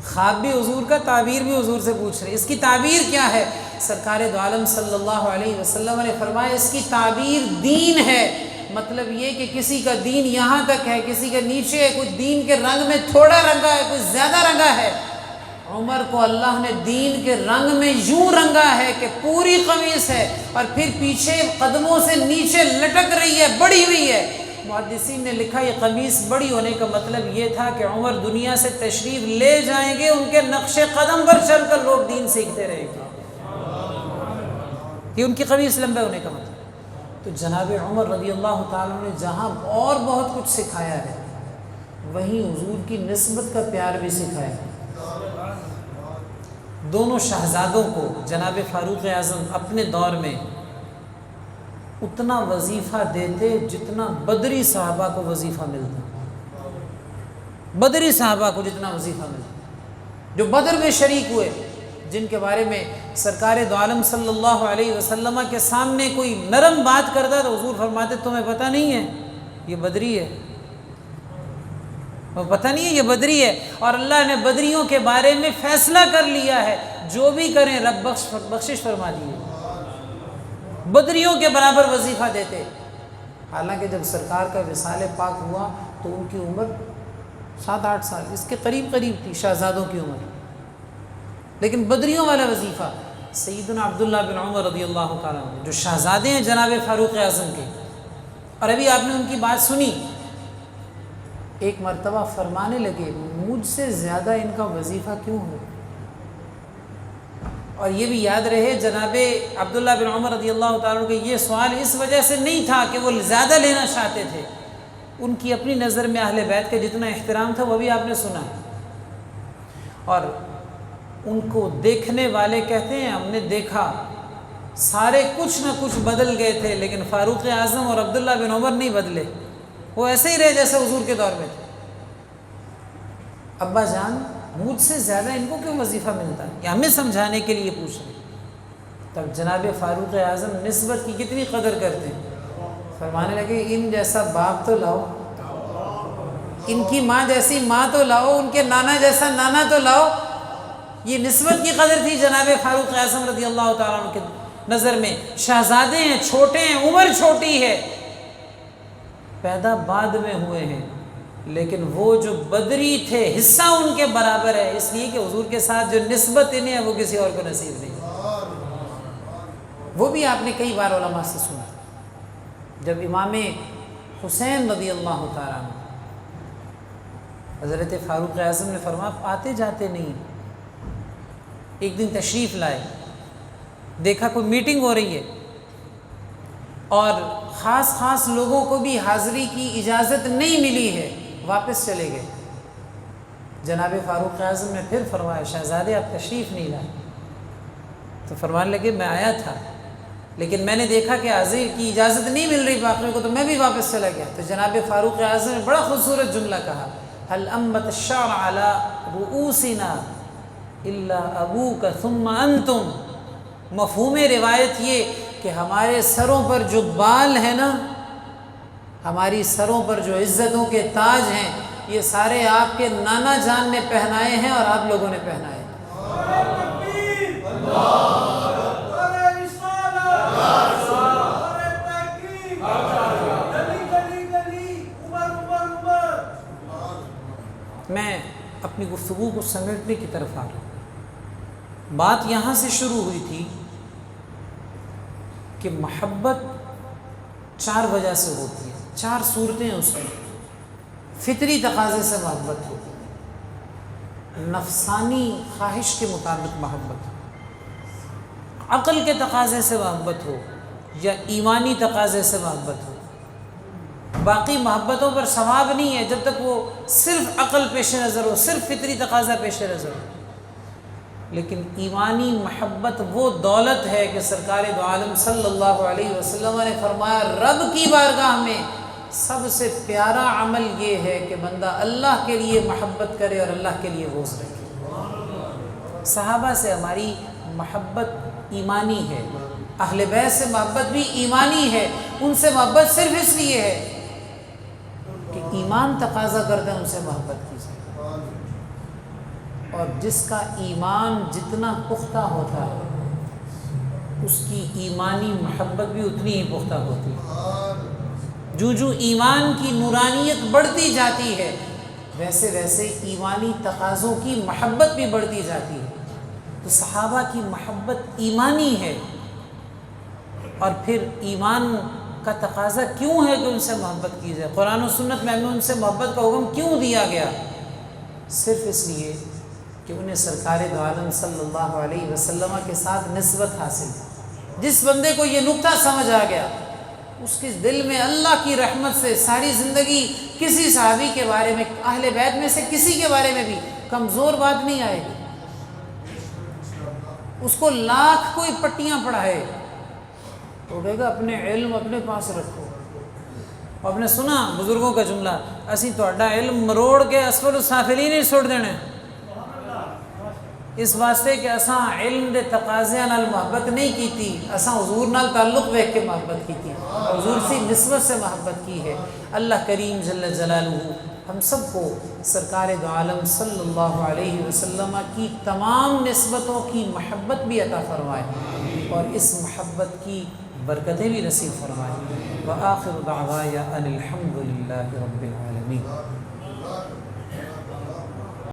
خواب بھی حضور کا، تعبیر بھی حضور سے پوچھ رہے، اس کی تعبیر کیا ہے؟ سرکار دو عالم صلی اللہ علیہ وسلم نے فرمایا اس کی تعبیر دین ہے۔ مطلب یہ کہ کسی کا دین یہاں تک ہے، کسی کا نیچے ہے، کچھ دین کے رنگ میں تھوڑا رنگا ہے، کچھ زیادہ رنگا ہے۔ عمر کو اللہ نے دین کے رنگ میں یوں رنگا ہے کہ پوری قمیص ہے اور پھر پیچھے قدموں سے نیچے لٹک رہی ہے، بڑی ہوئی ہے۔ محدثین نے لکھا یہ قمیص بڑی ہونے کا مطلب یہ تھا کہ عمر دنیا سے تشریف لے جائیں گے، ان کے نقش قدم پر چل کر لوگ دین سیکھتے رہیں گے، یہ ان کی قمیص لمبے ہونے کا مطلب۔ تو جناب عمر رضی اللہ تعالیٰ نے جہاں اور بہت کچھ سکھایا ہے، وہیں حضور کی نسبت کا پیار بھی سکھایا ہے۔ دونوں شہزادوں کو جناب فاروق اعظم اپنے دور میں اتنا وظیفہ دیتے جتنا بدری صحابہ کو وظیفہ ملتا، بدری صحابہ کو جتنا وظیفہ ملتا، جو بدر میں شریک ہوئے، جن کے بارے میں سرکار دو عالم صلی اللہ علیہ وسلم کے سامنے کوئی نرم بات کرتا تو حضور فرماتے تمہیں پتہ نہیں ہے یہ بدری ہے، وہ پتہ نہیں ہے یہ بدری ہے۔ اور اللہ نے بدریوں کے بارے میں فیصلہ کر لیا ہے، جو بھی کریں رب بخشش فرما دیے، بدریوں کے برابر وظیفہ دیتے۔ حالانکہ جب سرکار کا وصال پاک ہوا تو ان کی عمر 7-8 سال اس کے قریب تھی، شہزادوں کی عمر، لیکن بدریوں والا وظیفہ سیدنا عبداللہ بن عمر رضی اللہ تعالیٰ عنہ جو شہزادے ہیں جناب فاروق اعظم کے، اور ابھی آپ نے ان کی بات سنی، ایک مرتبہ فرمانے لگے مجھ سے زیادہ ان کا وظیفہ کیوں ہو؟ اور یہ بھی یاد رہے جناب عبداللہ بن عمر رضی اللہ تعالیٰ عنہ کے یہ سوال اس وجہ سے نہیں تھا کہ وہ زیادہ لینا چاہتے تھے، ان کی اپنی نظر میں اہل بیت کا جتنا احترام تھا وہ بھی آپ نے سنا، اور ان کو دیکھنے والے کہتے ہیں ہم نے دیکھا سارے کچھ نہ کچھ بدل گئے تھے لیکن فاروق اعظم اور عبداللہ بن عمر نہیں بدلے، وہ ایسے ہی رہے جیسے حضور کے دور میں تھے۔ ابا جان مجھ سے زیادہ ان کو کیوں وظیفہ ملتا ہے؟ یہ ہمیں سمجھانے کے لیے پوچھ رہے ہیں۔ تب جناب فاروق اعظم نسبت کی کتنی قدر کرتے ہیں، فرمانے لگے ان جیسا باپ تو لاؤ، ان کی ماں جیسی ماں تو لاؤ، ان کے نانا جیسا نانا تو لاؤ۔ یہ نسبت کی قدر تھی جناب فاروق اعظم رضی اللہ تعالیٰ عنہ کے نظر میں۔ شہزادے ہیں، چھوٹے ہیں، عمر چھوٹی ہے، پیدا بعد میں ہوئے ہیں، لیکن وہ جو بدری تھے حصہ ان کے برابر ہے، اس لیے کہ حضور کے ساتھ جو نسبت انہیں ہے وہ کسی اور کو نصیب نہیں۔ وہ بھی آپ نے کئی بار علماء سے سنا، جب امام حسین رضی اللہ تعالیٰ عنہ، حضرت فاروق اعظم نے فرمایا آپ آتے جاتے نہیں، ایک دن تشریف لائے، دیکھا کوئی میٹنگ ہو رہی ہے اور خاص لوگوں کو بھی حاضری کی اجازت نہیں ملی ہے، واپس چلے گئے۔ جناب فاروق اعظم نے پھر فرمایا شہزادے آپ تشریف نہیں لائے؟ تو فرمانے لگے میں آیا تھا لیکن میں نے دیکھا کہ حاضری کی اجازت نہیں مل رہی باقیوں کو، تو میں بھی واپس چلا گیا۔ تو جناب فاروق اعظم نے بڑا خوبصورت جملہ کہا، هل انبت الشعر على رؤوسنا الا ابوک ثم انتم۔ مفہوم روایت یہ کہ ہمارے سروں پر جو بال ہیں نا، ہماری سروں پر جو عزتوں کے تاج ہیں، یہ سارے آپ کے نانا جان نے پہنائے ہیں اور آپ لوگوں نے پہنائے۔ میں اپنی گفتگو کو سمیٹنے کی طرف آ رہا ہوں۔ بات یہاں سے شروع ہوئی تھی کہ محبت 4 وجہ سے ہوتی ہے، 4 صورتیں اس میں۔ فطری تقاضے سے محبت ہوتی ہے، نفسانی خواہش کے مطابق محبت ہو، عقل کے تقاضے سے محبت ہو یا ایمانی تقاضے سے محبت ہو۔ باقی محبتوں پر ثواب نہیں ہے جب تک وہ صرف عقل پیش نظر ہو، صرف فطری تقاضا پیش نظر ہو۔ لیکن ایمانی محبت وہ دولت ہے کہ سرکار دو عالم صلی اللہ علیہ وسلم نے فرمایا رب کی بارگاہ میں سب سے پیارا عمل یہ ہے کہ بندہ اللہ کے لیے محبت کرے اور اللہ کے لیے بغض رکھے۔ صحابہ سے ہماری محبت ایمانی ہے، اہل بیت سے محبت بھی ایمانی ہے۔ ان سے محبت صرف اس لیے ہے کہ ایمان تقاضا کرتے ہیں ان سے محبت کیجیے، اور جس کا ایمان جتنا پختہ ہوتا ہے اس کی ایمانی محبت بھی اتنی ہی پختہ ہوتی ہے۔ جو ایمان کی نورانیت بڑھتی جاتی ہے ویسے ویسے ایمانی تقاضوں کی محبت بھی بڑھتی جاتی ہے۔ تو صحابہ کی محبت ایمانی ہے، اور پھر ایمان کا تقاضا کیوں ہے کہ ان سے محبت کی جائے؟ قرآن و سنت میں ہمیں ان سے محبت کا حکم کیوں دیا گیا؟ صرف اس لیے کہ انہیں سرکار دو عالم صلی اللہ علیہ وسلم کے ساتھ نسبت حاصل۔ جس بندے کو یہ نکتہ سمجھ آ گیا اس کے دل میں اللہ کی رحمت سے ساری زندگی کسی صحابی کے بارے میں، اہل بیت میں سے کسی کے بارے میں بھی کمزور بات نہیں آئے گی۔ اس کو لاکھ کوئی پٹیاں پڑھائے تو کہے گا اپنے علم اپنے پاس رکھو۔ آپ نے سنا بزرگوں کا جملہ، اسی تہاڈا علم مروڑ کے اسفل السافلین ہی سٹ دینا ہے، اس واسطے کہ اساں علم دے تقاضے نال محبت نہیں کیتی، اساں حضور نال تعلق ویکھ کے محبت کیتی، حضور سے نسبت سے محبت کی ہے۔ اللہ کریم جل جلالہ ہم سب کو سرکار دو عالم صلی اللہ علیہ وسلم کی تمام نسبتوں کی محبت بھی عطا فرمائے اور اس محبت کی برکتیں بھی نصیب فرمائے۔ وآخر دعوایا ان الحمد للہ رب العالمین۔